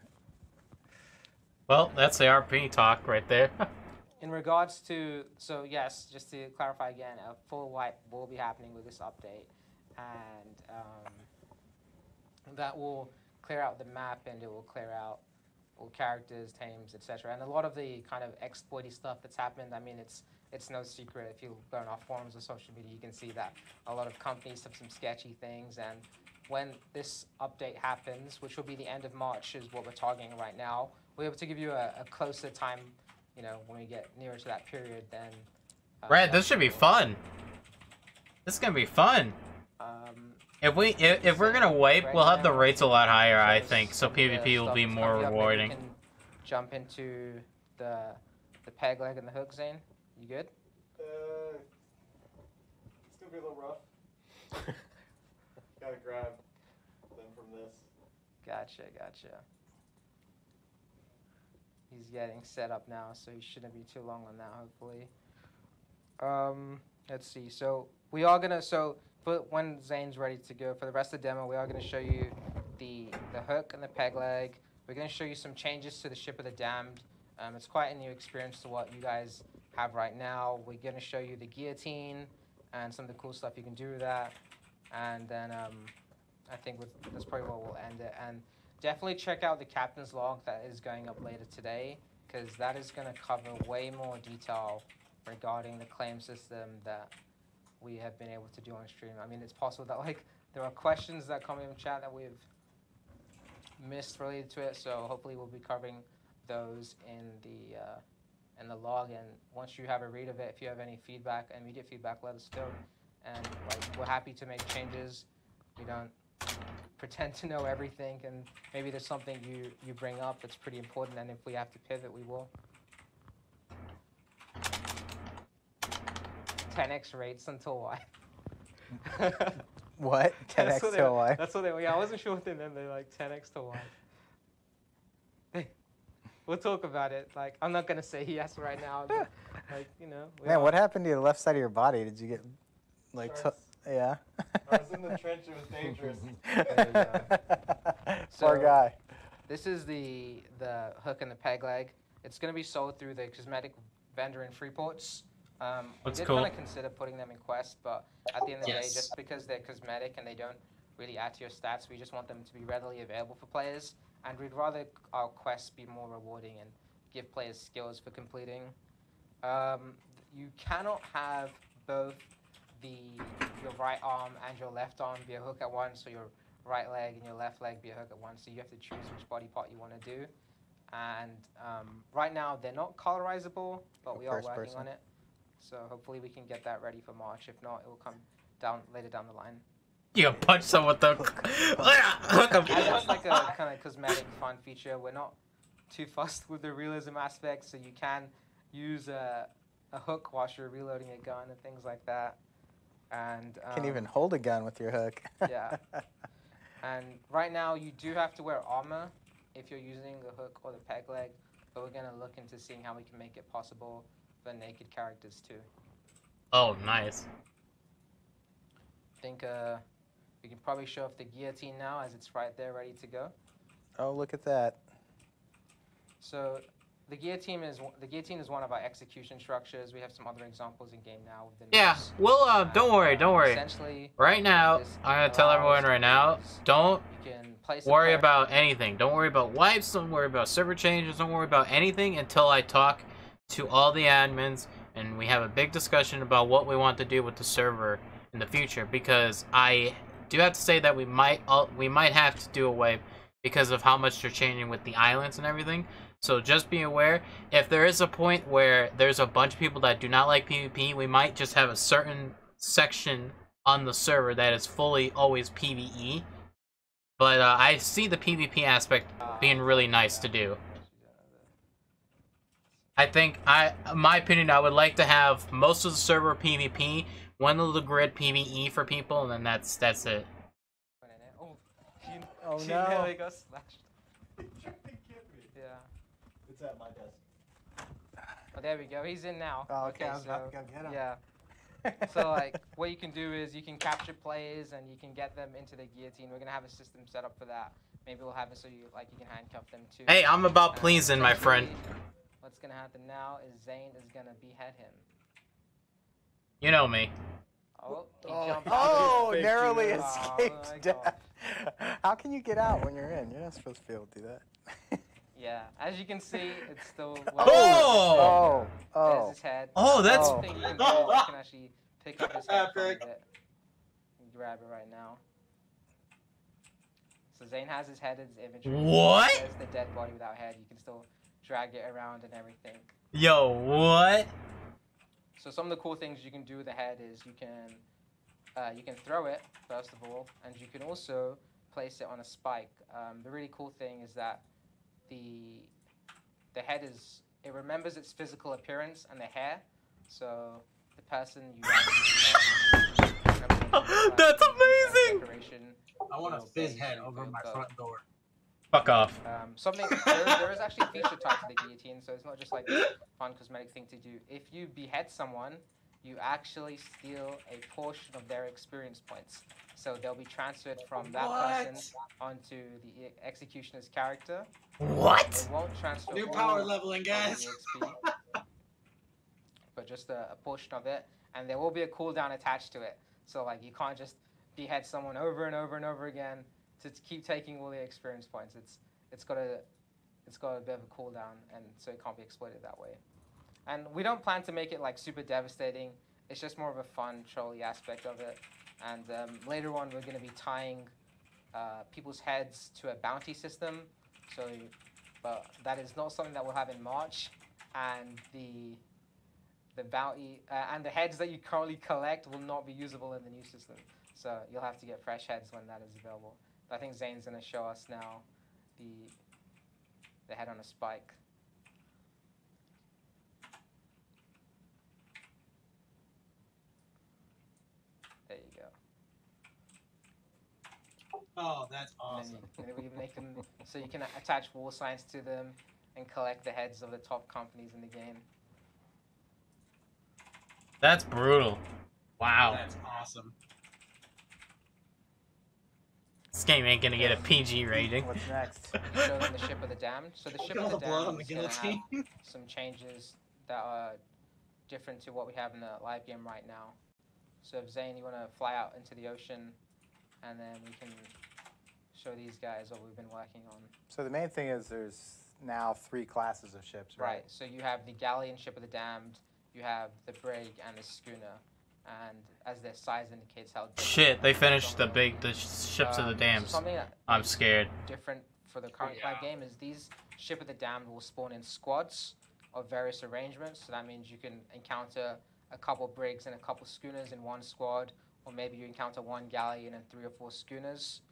B: Well, that's the RP talk right there.
E: In regards to, so yes, just to clarify again, a full wipe will be happening with this update, and that will clear out the map, and it will clear out all characters, tames, etc. And a lot of the kind of exploity stuff that's happened, I mean, it's no secret. If you go on our forums or social media, you can see that a lot of companies have some sketchy things, and when this update happens, which will be the end of March is what we're targeting right now, we'll be able to give you a closer time, you know, when we get nearer to that period, then...
B: Red, this should be fun. This is gonna be fun. If we're gonna wipe, we'll have the rates a lot higher, I think, so PvP will be more rewarding.
E: We can jump into the peg leg and the hook, Zane. You good?
G: It's gonna be a little rough. Gotta grab them from this.
E: Gotcha. He's getting set up now, so he shouldn't be too long on that, hopefully. Let's see. So we are gonna when Zane's ready to go for the rest of the demo, we are gonna show you the hook and the peg leg. We're gonna show you some changes to the Ship of the Damned. It's quite a new experience to what you guys have right now. We're gonna show you the guillotine and some of the cool stuff you can do with that. And then I think that's probably where we'll end it. And definitely check out the captain's log that is going up later today, because that is going to cover way more detail regarding the claim system that we have been able to do on stream. I mean, it's possible that like there are questions that come in chat that we've missed related to it, so hopefully we'll be covering those in the log. And once you have a read of it, if you have any feedback, immediate feedback, let us know. And like we're happy to make changes. We don't pretend to know everything, and maybe there's something you bring up that's pretty important, and if we have to pivot, we will. 10x rates until Y.
D: What? 10x to Y?
E: That's what they, yeah, I wasn't sure what they meant. They're like 10x to Y. We'll talk about it. Like, I'm not gonna say yes right now. But, like, you know.
D: Man, what happened to the left side of your body? Did you get, like, yeah?
G: I was in the trench. It was dangerous.
D: Poor guy.
E: This is the hook and the peg leg. It's gonna be sold through the Cosmetic vendor in Freeports. We did kind of consider putting them in Quest, but at the end of the day, just because they're cosmetic and they don't really add to your stats, we just want them to be readily available for players, and we'd rather our quests be more rewarding and give players skills for completing. You cannot have both your right arm and your left arm be a hook at once, or your right leg and your left leg be a hook at once, so you have to choose which body part you want to do. And right now, they're not colorizable, but we are working on it. So hopefully we can get that ready for March. If not, it will come down later down the line.
B: You punch someone with the hook.
E: That's like a kind of cosmetic fun feature. We're not too fussed with the realism aspect, so you can use a hook whilst you're reloading a gun and things like that. And
D: you can even hold a gun with your hook.
E: Yeah. And right now, you do have to wear armor if you're using the hook or the peg leg, but we're gonna look into seeing how we can make it possible for naked characters too.
B: Oh, nice.
E: I think we can probably show off the guillotine now, as it's right there, ready to go.
D: Oh, look at that.
E: So the guillotine is one of our execution structures. We have some other examples in game now. With the
B: Yeah,
E: noose.
B: well, don't worry.
E: Essentially,
B: Right now,
E: this
B: I'm gonna tell everyone right now, don't
E: you can place
B: worry about anything. Don't worry about wipes, don't worry about server changes, don't worry about anything until I talk to all the admins and we have a big discussion about what we want to do with the server in the future, because I do have to say that we might have to do a wipe because of how much they're changing with the islands and everything. So just be aware, if there is a point where there's a bunch of people that do not like PvP, we might just have a certain section on the server that is fully always PvE. But I see the PvP aspect being really nice to do. I think, in my opinion, I would like to have most of the server PvP, one of the grid PvE for people, and then that's it.
D: Oh
E: She
D: no.
E: nearly got slashed. Yeah.
D: It's at my desk.
E: Oh, there we go. He's in now.
D: Oh, okay, I was about to go get him.
E: Yeah. So, like, what you can do is you can capture players and you can get them into the guillotine. We're gonna have a system set up for that. Maybe we'll have it so you can handcuff them too.
B: Hey, I'm about pleasing, my friend.
E: What's gonna happen now is Zane is gonna behead him.
B: You know me.
E: Oh, he jumped
D: Oh,
E: out.
D: narrowly
E: Oh, my
D: escaped death. How can you get out when you're in? You're not supposed to be able to do that.
E: Yeah, as you can see, it's still.
B: Oh!
E: There's his head.
B: Oh, that's.
E: The thing you can do is you can actually pick up his head from it. And grab it right now. So Zane has his head in his inventory.
B: What?
E: There's the dead body without head. You can still drag it around and everything.
B: Yo, what?
E: So some of the cool things you can do with the head is you can throw it first of all, and you can also place it on a spike. The really cool thing is that the head it remembers its physical appearance and the hair. So the person you
B: That's amazing.
C: I want a Fizz head over my front door.
B: Fuck off.
E: There is actually a feature tied to the guillotine, so it's not just like a fun cosmetic thing to do. If you behead someone, you actually steal a portion of their experience points. So they'll be transferred from that person onto the executioner's character.
B: What?
E: It won't transfer
C: New
E: all
C: power leveling, guys.
E: of the XP, but just a portion of it, and there will be a cooldown attached to it. So like you can't just behead someone over and over and over again to keep taking all the experience points. It's got a bit of a cooldown, and so it can't be exploited that way. And we don't plan to make it like super devastating. It's just more of a fun trolly aspect of it. And later on, we're going to be tying people's heads to a bounty system. So, but that is not something that we'll have in March. And the bounty and the heads that you currently collect will not be usable in the new system. So you'll have to get fresh heads when that is available. But I think Zane's going to show us now the head on a spike. There you go.
C: Oh, that's awesome.
E: And then we make them so you can attach wall signs to them and collect the heads of the top companies in the game.
B: That's brutal. Wow.
C: That's awesome.
B: This game ain't gonna get a PG rating.
D: What's next?
E: Show them the Ship of the Damned. So the Ship
C: All
E: of the
C: the blood on
E: Damned
C: the
E: is gonna have
C: guillotine.
E: some changes that are different to what we have in the live game right now. So if Zane, you want to fly out into the ocean, and then we can show these guys what we've been working on.
D: So the main thing is there's now 3 classes of ships, right?
E: Right. So you have the galleon Ship of the Damned, you have the brig, and the schooner. And as their size indicates how
B: Shit, they finished the ships of the dams.
E: Something that
B: I'm scared.
E: different for the current live game is these Ship of the Damned will spawn in squads of various arrangements. So that means you can encounter a couple brigs and a couple schooners in one squad, or maybe you encounter 1 galleon and 3 or 4 schooners.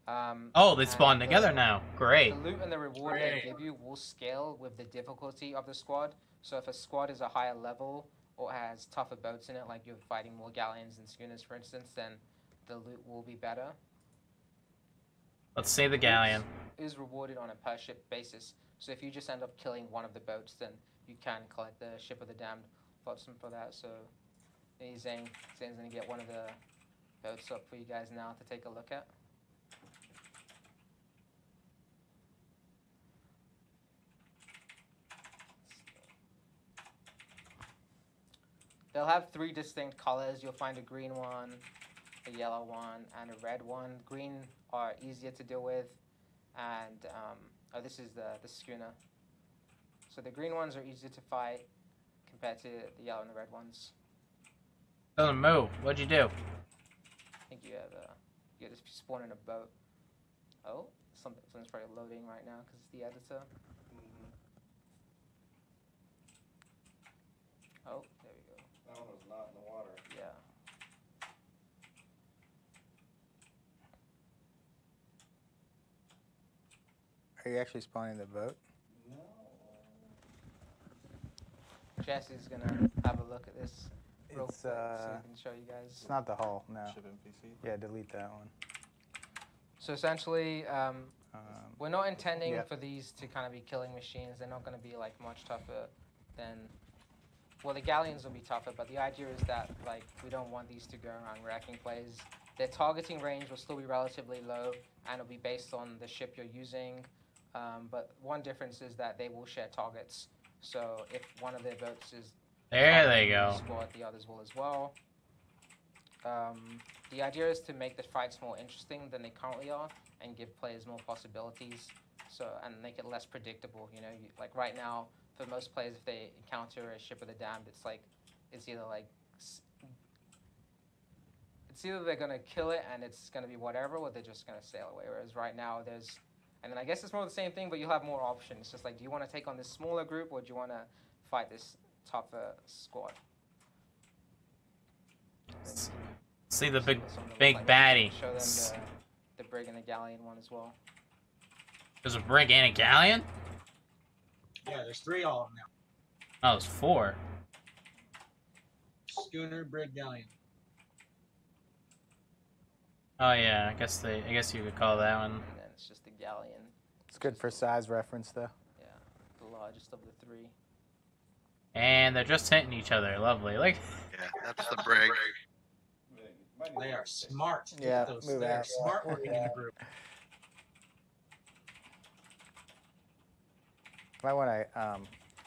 B: Oh, they spawn together now. Great.
E: The loot and the reward they give you will scale with the difficulty of the squad. So if a squad is a higher level or has tougher boats in it, like you're fighting more galleons and schooners, for instance, then the loot will be better.
B: Let's see the galleon.
E: Is rewarded on a per ship basis. So if you just end up killing one of the boats, then you can collect the ship of the damned bottom for that. So Zane's gonna get one of the boats up for you guys now to take a look at. They'll have 3 distinct colors. You'll find a green one, a yellow one, and a red one. Green are easier to deal with, and oh, this is the schooner. So the green ones are easier to fight compared to the yellow and the red ones.
B: Doesn't move. What'd you do?
E: I think you just spawn in a boat. Oh, something's probably loading right now because it's the editor. Oh, there we go.
G: That one was not in the water.
E: Yeah.
D: Are you actually spawning the boat?
G: No.
E: Jesse's gonna have a look at this real
D: It's
E: quick so he can show you guys.
D: it's not the hull, no.
G: Ship NPC.
D: Yeah, delete that one.
E: So essentially, we're not intending
D: yeah.
E: for these to kind of be killing machines. They're not going to be like much tougher than. Well, the galleons will be tougher, but the idea is that like we don't want these to go around wrecking plays. Their targeting range will still be relatively low, and it'll be based on the ship you're using. But one difference is that they will share targets. So if one of their boats is
B: There they go.
E: squad, the others will as well. The idea is to make the fights more interesting than they currently are, and give players more possibilities. So and make it less predictable. You know, like right now, for most players, if they encounter a ship of the damned, it's either they're gonna kill it and it's gonna be whatever, or they're just gonna sail away. Whereas right now, and then I guess it's more the same thing, but you'll have more options. It's just like, do you want to take on this smaller group, or do you want to fight this tougher squad?
B: See the big
E: Like,
B: baddie.
E: Show them the brig and the galleon one as well.
B: There's a brig and a galleon?
C: Yeah, there's 3 all of them now.
B: Oh, it's 4.
C: Schooner, brig, galleon.
B: Oh yeah, I guess you could call that one.
E: And then it's just the galleon.
D: It's good for size reference, though.
E: Yeah, the largest of the 3.
B: And they're just hitting each other. Lovely. Like.
F: Yeah, that's the brig.
C: They are smart.
D: Yeah,
C: They are smart working in a group.
D: Might want to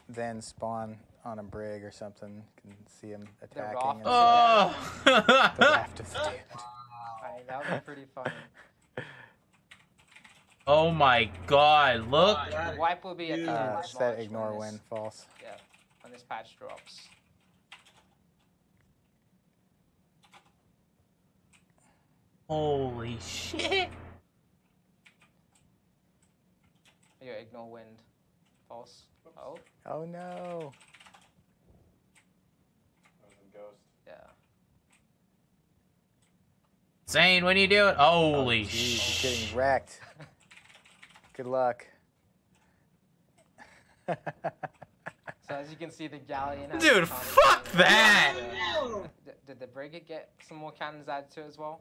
D: then spawn on a brig or something. You can see them attacking.
E: raft.
D: And
B: Oh!
D: the raft of the damned.
E: Alright, that would be pretty funny.
B: Oh my god, look!
E: The wipe will be at the end of
D: Set
E: March
D: ignore
E: when
D: win
E: this-
D: false.
E: Yeah, when this patch drops.
B: Holy shit!
E: Yeah, ignore wind. False. Oh,
D: Oh no!
E: yeah.
B: Zane, what are you doing? Holy
D: Jeez,
B: shit!
D: he's getting wrecked. Good luck.
E: So as you can see, the galleon. has
B: Dude,
E: the common
B: fuck
E: thing.
B: that!
E: Did the brigade get some more cannons added to it as well?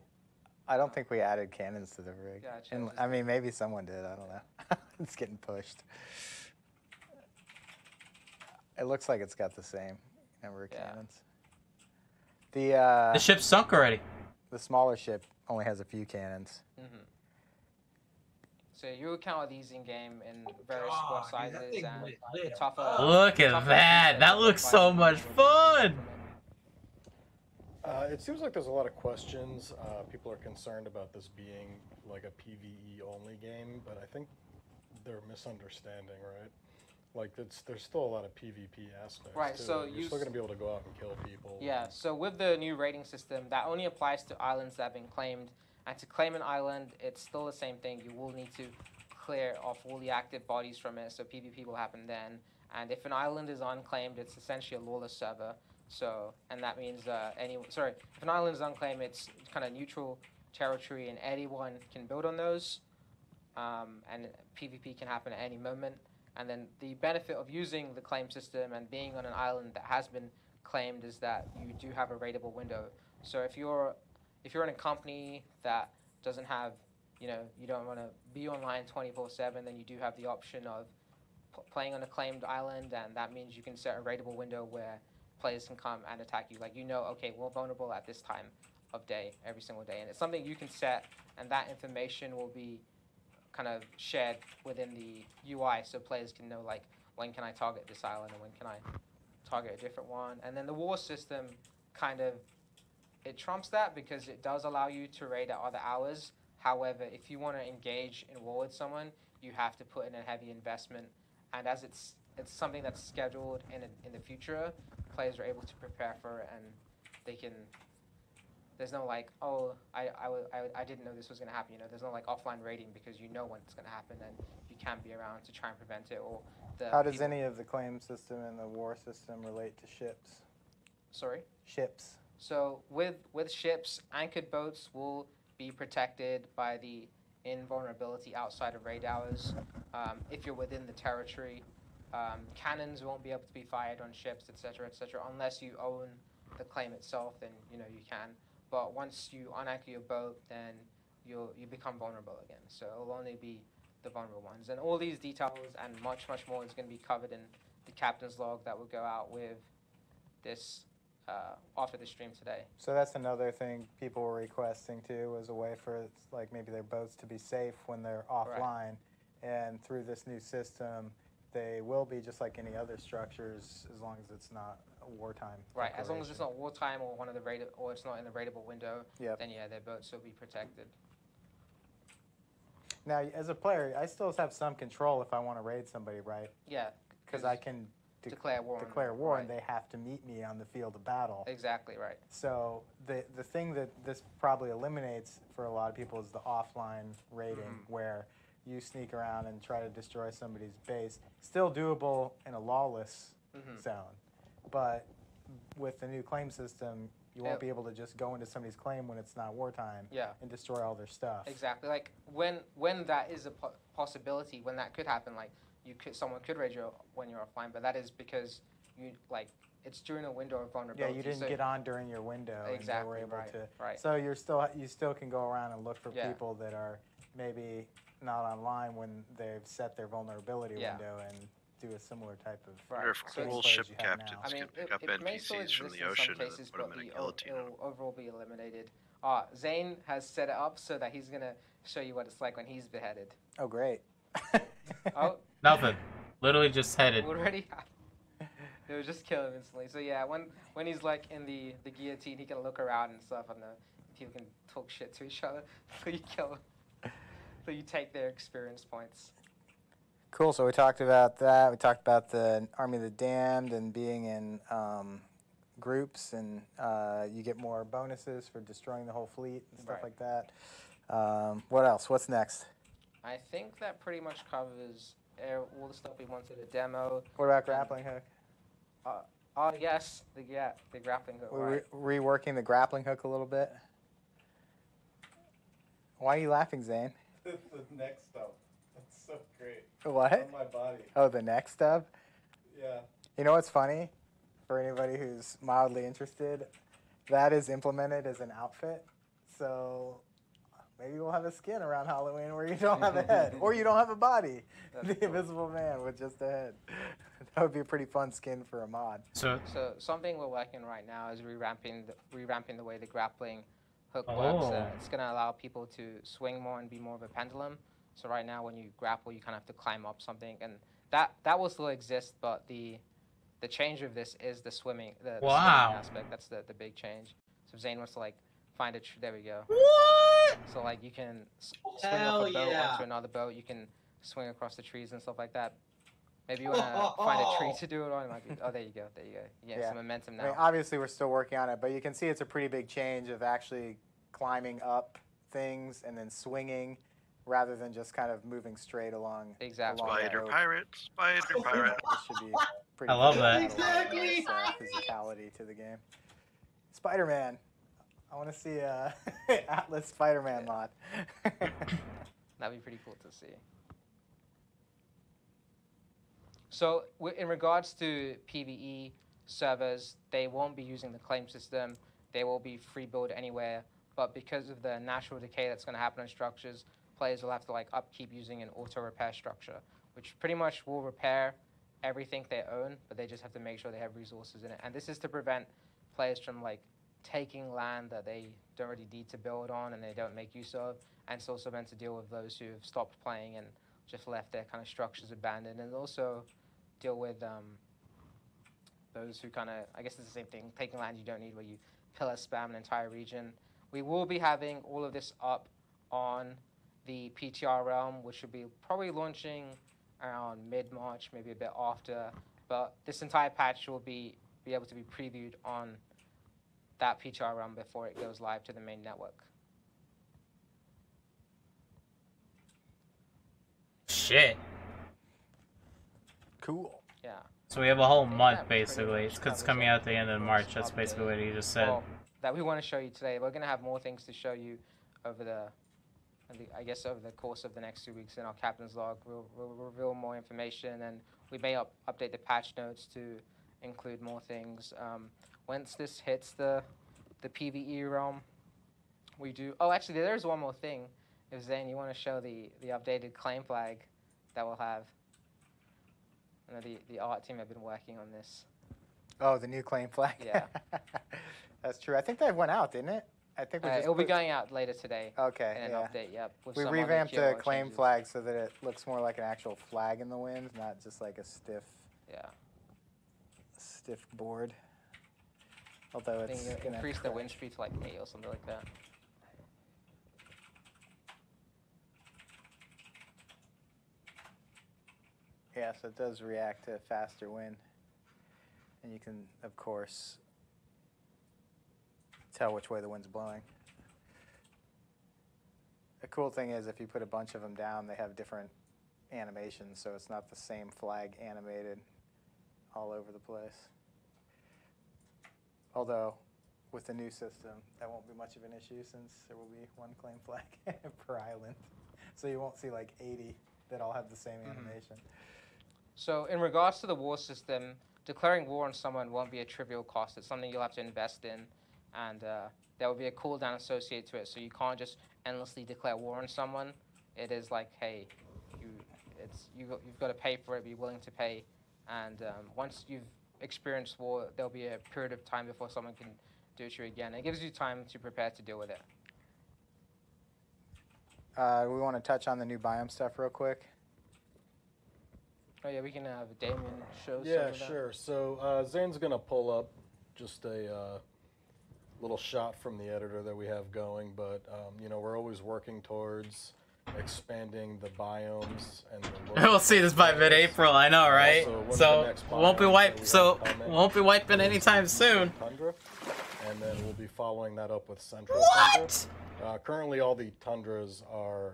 D: I don't think we added cannons to the rig.
E: Gotcha.
D: And, I mean, maybe someone did. I don't know. It's getting pushed. It looks like it's got the same number of
E: Yeah.
D: cannons.
B: The ship sunk already.
D: The smaller ship only has a few cannons.
E: Mm-hmm. So you encounter these in game in various squad
C: God, dude, that
E: sizes
C: thing
E: and
C: lit up.
E: tougher.
B: Look at
E: tougher
B: that.
E: things
B: That looks so much fun.
G: It seems like there's a lot of questions. People are concerned about this being like a PvE only game, but I think they're misunderstanding, right? Like there's still a lot of PvP aspects.
E: Right,
G: to
E: so
G: it. You're still gonna be able to go out and kill people.
E: Yeah, so with the new rating system, that only applies to islands that have been claimed. And to claim an island, it's still the same thing. You will need to clear off all the active bodies from it, so PvP will happen then. And if an island is unclaimed, it's essentially a lawless server. So, and that means if an island is unclaimed, it's kind of neutral territory, and anyone can build on those. And PvP can happen at any moment. And then the benefit of using the claim system and being on an island that has been claimed is that you do have a rateable window. So if you're in a company that doesn't have you know, you don't want to be online 24/7, then you do have the option of playing on a claimed island, and that means you can set a raidable window where players can come and attack you. Like, you know, okay, we're vulnerable at this time of day, every single day, and it's something you can set, and that information will be kind of shared within the UI, so players can know, like, when can I target this island and when can I target a different one. And then the war system kind of, it trumps that because it does allow you to raid at other hours. However, if you want to engage in war with someone, you have to put in a heavy investment, and as it's something that's scheduled in the future, players are able to prepare for it, and they can. There's no like, oh, I didn't know this was gonna happen. You know, there's no like offline raiding because you know when it's gonna happen, and you can be around to try and prevent it. Or
D: how does any of the claim system and the war system relate to ships?
E: Sorry.
D: Ships.
E: So with ships, anchored boats will be protected by the invulnerability outside of raid hours. If you're within the territory, cannons won't be able to be fired on ships, etc., unless you own the claim itself. Then you know you can. But once you unanchor your boat, then you become vulnerable again. So it'll only be the vulnerable ones. And all these details and much more is going to be covered in the captain's log that will go out with this after the stream today.
D: So that's another thing people were requesting too, was a way for like maybe their boats to be safe when they're offline.
E: Right.
D: And through this new system, they will be just like any other structures as long as it's not wartime.
E: Right, as long as it's not wartime or one of the or it's not in the raidable window, then yeah, their boats will be protected.
D: Now, as a player, I still have some control if I want to raid somebody, right?
E: Yeah.
D: Because I can
E: declare war.
D: Right. And they have to meet me on the field of battle.
E: Exactly right.
D: So the thing that this probably eliminates for a lot of people is the offline raiding, where you sneak around and try to destroy somebody's base. Still doable in a lawless zone, but with the new claim system, you won't be able to just go into somebody's claim when it's not wartime and destroy all their stuff.
E: Exactly. Like when that is a possibility, when that could happen, like someone could raid you when you're offline, but that is because you like it's during a window of vulnerability.
D: Yeah, you didn't get on during your window, and they were able to.
E: Right.
D: So you still can go around and look for people that are maybe not online when they've set their vulnerability window and do a similar type of.
F: Wonder if cool ship captains can pick up NPCs from the ocean and put them in a guillotine.
E: It'll overall be eliminated. Zane has set it up so that he's gonna show you what it's like when he's beheaded.
D: Oh, great.
E: Oh.
B: Nothing. Literally just headed.
E: Already. It was just kill him instantly. So yeah, when he's like in the guillotine, he can look around and stuff, and people can talk shit to each other until you kill him. So you take their experience points.
D: Cool. So we talked about that. We talked about the Army of the Damned and being in groups, and you get more bonuses for destroying the whole fleet and stuff like that. What else? What's next?
E: I think that pretty much covers all the stuff we wanted to demo.
D: What about grappling hook?
E: Yes, the grappling hook.
D: We're reworking the grappling hook a little bit. Why are you laughing, Zane?
G: The neck stub. That's so great.
D: What?
G: On my body.
D: Oh, the neck stub?
G: Yeah.
D: You know what's funny? For anybody who's mildly interested, that is implemented as an outfit. So maybe we'll have a skin around Halloween where you don't have a head or you don't have a body. That's the Invisible Man with just a head. That would be a pretty fun skin for a mod.
E: So something we're working right now is revamping the way the grappling hook works. It's going to allow people to swing more and be more of a pendulum. So right now when you grapple, you kind of have to climb up something, and that will still exist, but the change of this is the swimming, the swimming aspect. That's the big change. So if Zane wants to like find a there we go. What? So like you can swing off a boat onto another boat. You can swing across the trees and stuff like that. Maybe you want to find a tree to do it on. It might be, there you go. Yeah, some momentum now.
D: I mean, obviously, we're still working on it, but you can see it's a pretty big change of actually climbing up things and then swinging rather than just kind of moving straight along.
E: Exactly.
F: Spider pirate. This
D: should be pretty
B: I love
D: cool.
B: that.
C: Exactly.
D: Physicality to the game. Spider-Man. I want to see a Atlas Spider-Man mod.
E: That'd be pretty cool to see. So in regards to PvE servers, they won't be using the claim system. They will be free build anywhere. But because of the natural decay that's going to happen in structures, players will have to like upkeep using an auto repair structure, which pretty much will repair everything they own, but they just have to make sure they have resources in it. And this is to prevent players from like taking land that they don't really need to build on and they don't make use of. And it's also meant to deal with those who have stopped playing and just left their kind of structures abandoned, and also deal with those who kind of, I guess it's the same thing, taking land you don't need, where you pillar spam an entire region. We will be having all of this up on the PTR realm, which will be probably launching around mid-March, maybe a bit after. But this entire patch will be able to be previewed on that PTR realm before it goes live to the main network.
B: Shit.
D: Cool.
E: Yeah.
B: So we have a whole month,
E: pretty
B: basically.
E: much
B: Because it's
E: covers
B: coming
E: all
B: out at the end of March. That's basically what he just said.
E: Well, that we want to show you today. We're going to have more things to show you over I guess over the course of the next 2 weeks in our captain's log. We'll reveal more information, and we may update the patch notes to include more things. Once this hits the PvE realm, we do. Oh, actually, there's one more thing. If Zane, you want to show the updated claim flag that we'll have. I know the art team have been working on this.
D: Oh, the new claim flag.
E: Yeah.
D: That's true. I think that went out, didn't it? I think we just
E: it'll be going out later today.
D: Okay.
E: In an update, yep.
D: We revamped the claim flag so that it looks more like an actual flag in the wind, not just like a stiff.
E: Yeah.
D: Stiff board. Although it's
E: going to increase the wind speed to like 8 or something like that.
D: Yeah, so it does react to faster wind. And you can, of course, tell which way the wind's blowing. The cool thing is if you put a bunch of them down, they have different animations, so it's not the same flag animated all over the place. Although, with the new system, that won't be much of an issue since there will be one claim flag per island. So you won't see like 80 that all have the same animation.
E: So in regards to the war system, declaring war on someone won't be a trivial cost. It's something you'll have to invest in, and there will be a cooldown associated to it. So you can't just endlessly declare war on someone. It is like, hey, you've got to pay for it, be willing to pay, and once you've experienced war, there'll be a period of time before someone can do it to you again. It gives you time to prepare to deal with it.
D: We want to touch on the new biome stuff real quick.
E: Oh yeah, we can have Damien show some
G: Yeah,
E: of that.
G: sure. So Zane's gonna pull up just a little shot from the editor that we have going, but you know, we're always working towards expanding the biomes and the
B: We'll see this by mid-April. I know, right? So won't be wiping anytime soon.
G: Tundra, and then we'll be following that up with Central
B: What?
G: Tundra. Currently, all the tundras are.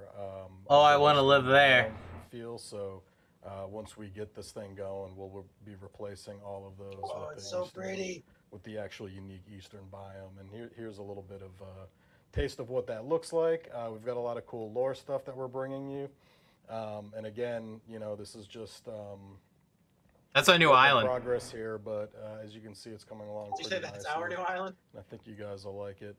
B: Oh, I want to live there.
G: Feel so. Once we get this thing going, we'll be replacing all of those.
C: Oh,
G: with
C: it's
G: the
C: so
G: eastern,
C: pretty.
G: with the actual unique eastern biome. And here's a little bit of taste of what that looks like. We've got a lot of cool lore stuff that we're bringing you. And again, you know, this is just
B: that's a new island.
G: Progress here, but as you can see, it's coming along
C: Did you
G: pretty
C: say that's
G: nicely.
C: our new island?
G: I think you guys will like it.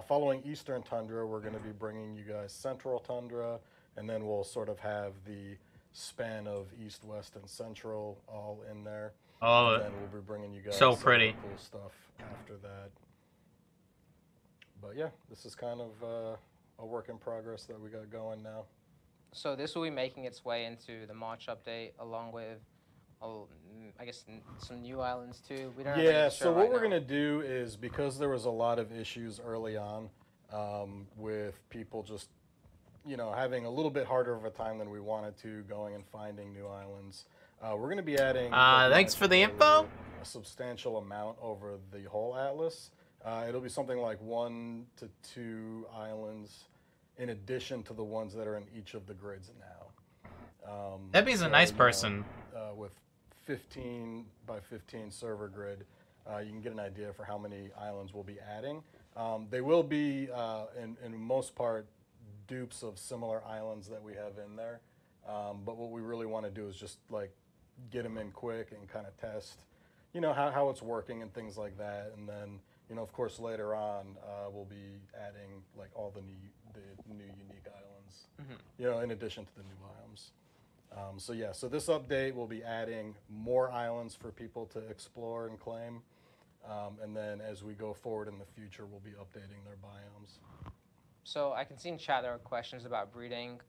G: Following Eastern Tundra, we're going to be bringing you guys Central Tundra, and then we'll sort of have the span of East, West, and Central all in there.
B: Oh,
G: and then we'll be bringing you guys
B: so
G: some
B: pretty.
G: cool stuff after that. But yeah, this is kind of a work in progress that we got going now.
E: So this will be making its way into the March update, along with, I guess, some new islands too. We don't.
G: Yeah. So what we're gonna do is, because there was a lot of issues early on with people just, you know, having a little bit harder of a time than we wanted to going and finding new islands. We're going to be adding.
B: Thanks for the info.
G: A substantial amount over the whole atlas. It'll be something like 1 to 2 islands, in addition to the ones that are in each of the grids now.
B: Debbie's a nice person.
G: With 15 by 15 server grid, you can get an idea for how many islands we'll be adding. They will be, in most part, dupes of similar islands that we have in there. But what we really want to do is just like get them in quick and kind of test, you know, how it's working and things like that. And then, you know, of course, later on, we'll be adding like all the new unique islands. islands. You know, in addition to the new biomes. So yeah, so this update will be adding more islands for people to explore and claim. And then as we go forward in the future, we'll be updating their biomes.
E: So I can see in chat there are questions about breeding.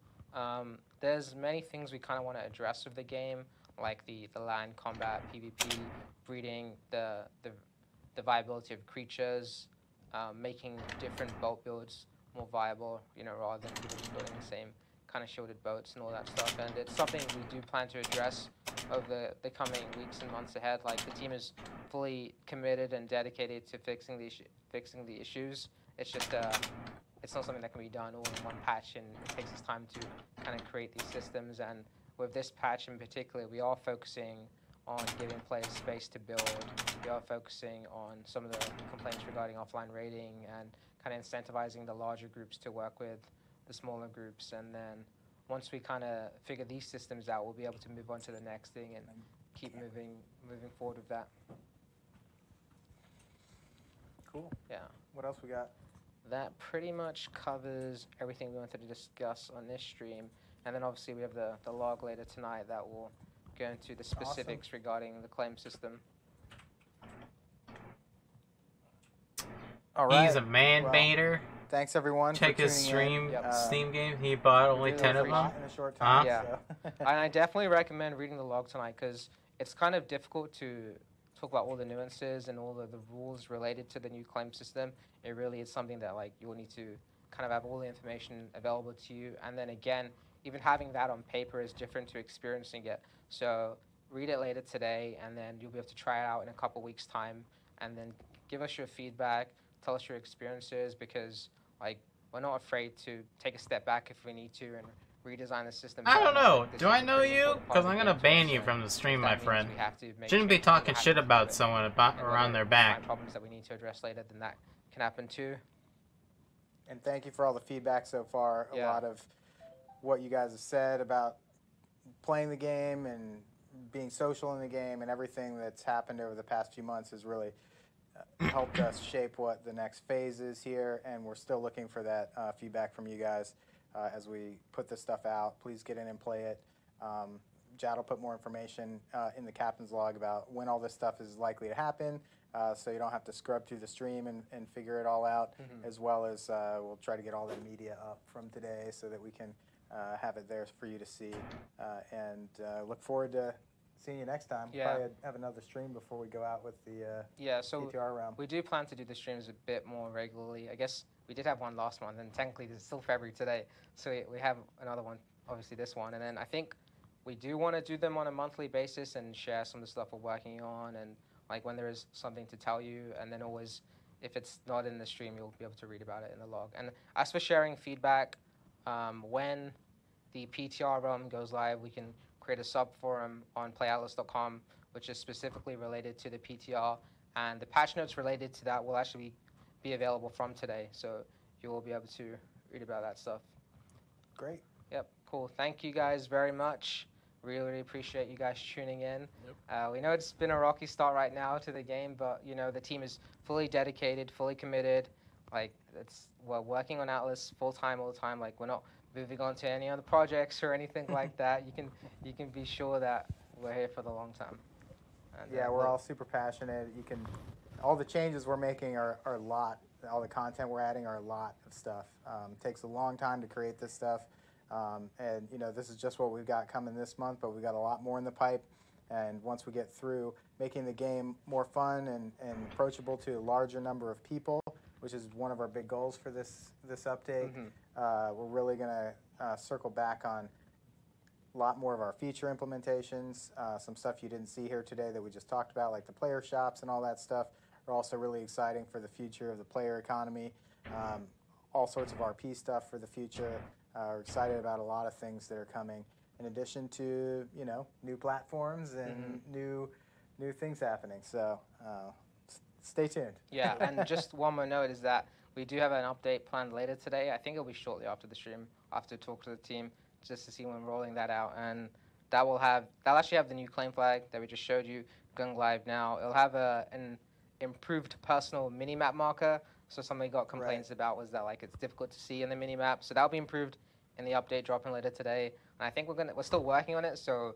E: There's many things we kind of want to address with the game, like the land combat, PvP, breeding, the viability of creatures, making different boat builds more viable, you know, rather than people just building the same kind of shielded boats and all that stuff. And it's something we do plan to address over the coming weeks and months ahead. Like, the team is fully committed and dedicated to fixing the issues. It's just it's not something that can be done all in one patch, and it takes us time to kind of create these systems. And with this patch in particular, we are focusing on giving players space to build. We are focusing on some of the complaints regarding offline raiding and kind of incentivizing the larger groups to work with the smaller groups. And then once we kind of figure these systems out, we'll be able to move on to the next thing and keep moving forward with that.
D: Cool.
E: Yeah.
D: What else we got?
E: That pretty much covers everything we wanted to discuss on this stream. And then obviously we have the log later tonight that will go into the specifics regarding the claim system.
D: All right.
B: He's a man-baiter.
D: Thanks everyone.
B: Check
D: for
B: his
D: tuning
B: stream
D: in.
B: Steam game. He bought only 10 of them.
D: In a short time.
E: Yeah.
D: So.
E: And I definitely recommend reading the log tonight, because it's kind of difficult to talk about all the nuances and all of the rules related to the new claim system. It really is something that, like, you'll need to kind of have all the information available to you. And then again, even having that on paper is different to experiencing it. So read it later today, and then you'll be able to try it out in a couple weeks' time, and then give us your feedback, tell us your experiences, because, like, we're not afraid to take a step back if we need to and redesign the system.
B: I don't know.
E: This
B: Do
E: is
B: I
E: a
B: know
E: pretty
B: you?
E: important
B: Because
E: part
B: I'm
E: of
B: going to
E: the
B: ban
E: game,
B: you
E: so
B: from the stream,
E: that
B: my
E: means
B: friend.
E: we have to make
B: Shouldn't be
E: changes,
B: talking
E: we have
B: shit
E: to do
B: about
E: it.
B: someone
E: And
B: around their
E: whether
B: back.
E: find problems that we need to address later, then that can happen too.
D: And thank you for all the feedback so far. A lot of what you guys have said about playing the game and being social in the game and everything that's happened over the past few months has really helped us shape what the next phase is here. And we're still looking for that feedback from you guys as we put this stuff out. Please get in and play it. Jad will put more information in the captain's log about when all this stuff is likely to happen, so you don't have to scrub through the stream and figure it all out, as well as we'll try to get all the media up from today so that we can have it there for you to see, and look forward to seeing you next time. We'll probably have another stream before we go out with the
E: so
D: PTR round.
E: We do plan to do the streams a bit more regularly. I guess we did have one last month, and technically it's still February today, so we have another one, obviously this one, and then I think we do want to do them on a monthly basis and share some of the stuff we're working on, and like when there is something to tell you, and then always, if it's not in the stream, you'll be able to read about it in the log. And as for sharing feedback, when the PTR realm goes live, we can create a sub forum on playatlas.com, which is specifically related to the PTR, and the patch notes related to that will actually be available from today, so you will be able to read about that stuff.
D: Great.
E: Yep, cool. Thank you guys very much. Really appreciate you guys tuning in. We know it's been a rocky start right now to the game, but you know the team is fully dedicated, fully committed. Like, we're working on Atlas full time all the time. Like, we're not moving on to any other projects or anything like that. You can be sure that we're here for the long term. And,
D: yeah, we're all super passionate. All the changes we're making are a lot. All the content we're adding are a lot of stuff. Takes a long time to create this stuff. And you know, this is just what we've got coming this month, but we've got a lot more in the pipe. And once we get through making the game more fun and approachable to a larger number of people, which is one of our big goals for this update, we're really going to circle back on a lot more of our feature implementations, some stuff you didn't see here today that we just talked about, like the player shops and all that stuff, are also really exciting for the future of the player economy. All sorts of RP stuff for the future. We're excited about a lot of things that are coming, in addition to, you know, new platforms and new things happening. So stay tuned.
E: Yeah, and just one more note is that we do have an update planned later today. I think it'll be shortly after the stream, after talk to the team, just to see when we're rolling that out. And that'll actually have the new claim flag that we just showed you going live now. It'll have an improved personal mini-map marker. So something we got complaints about was that, like, it's difficult to see in the mini-map. So that'll be improved in the update dropping later today. And I think we're still working on it, so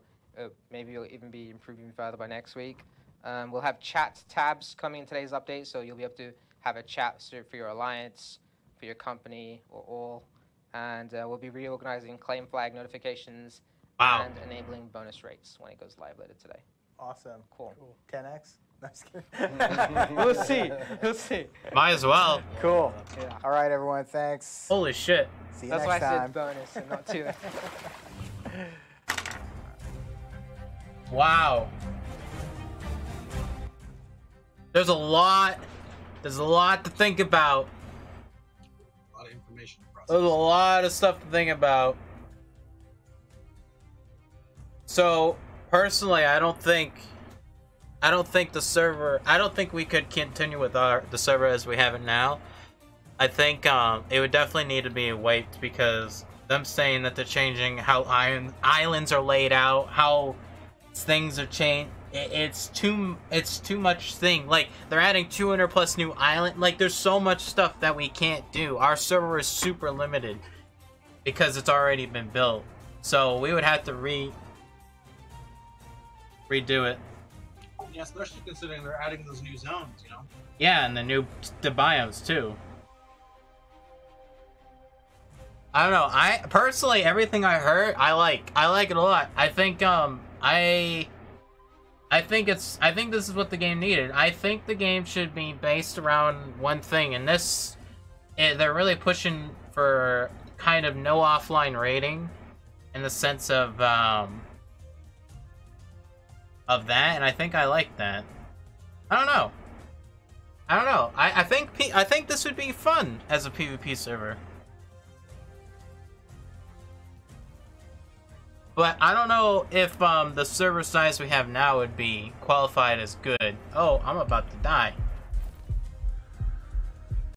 E: maybe it'll even be improving further by next week. We'll have chat tabs coming in today's update, so you'll be able to have a chat for your alliance, for your company, or all. And we'll be reorganizing claim flag notifications and enabling bonus rates when it goes live later today.
D: Awesome.
E: Cool.
D: 10x? No, just kidding. We'll see. We'll see.
B: Might as well.
D: Cool.
E: Yeah.
D: All right, everyone. Thanks.
B: Holy shit.
D: See you
E: That's
D: next
E: why I
D: time.
E: said bonus and not 2.
B: Wow. There's a lot to think about.
C: A lot of information to process.
B: There's a lot of stuff to think about. So, personally, I don't think we could continue with the server as we have it now. I think it would definitely need to be wiped because them saying that they're changing how islands are laid out, how things are changed. It's too much thing. Like, they're adding 200 plus new island. Like, there's so much stuff that we can't do. Our server is super limited because it's already been built. So we would have to redo it.
C: Yeah, especially considering they're adding those new zones, you know?
B: Yeah, and the biomes too. I don't know. I personally, everything I heard, I like it a lot. I think I think this is what the game needed. I think the game should be based around one thing, and they're really pushing for kind of no offline rating in the sense of that, and I think I like that. I don't know. I think this would be fun as a PvP server. But I don't know if the server size we have now would be qualified as good. Oh, I'm about to die.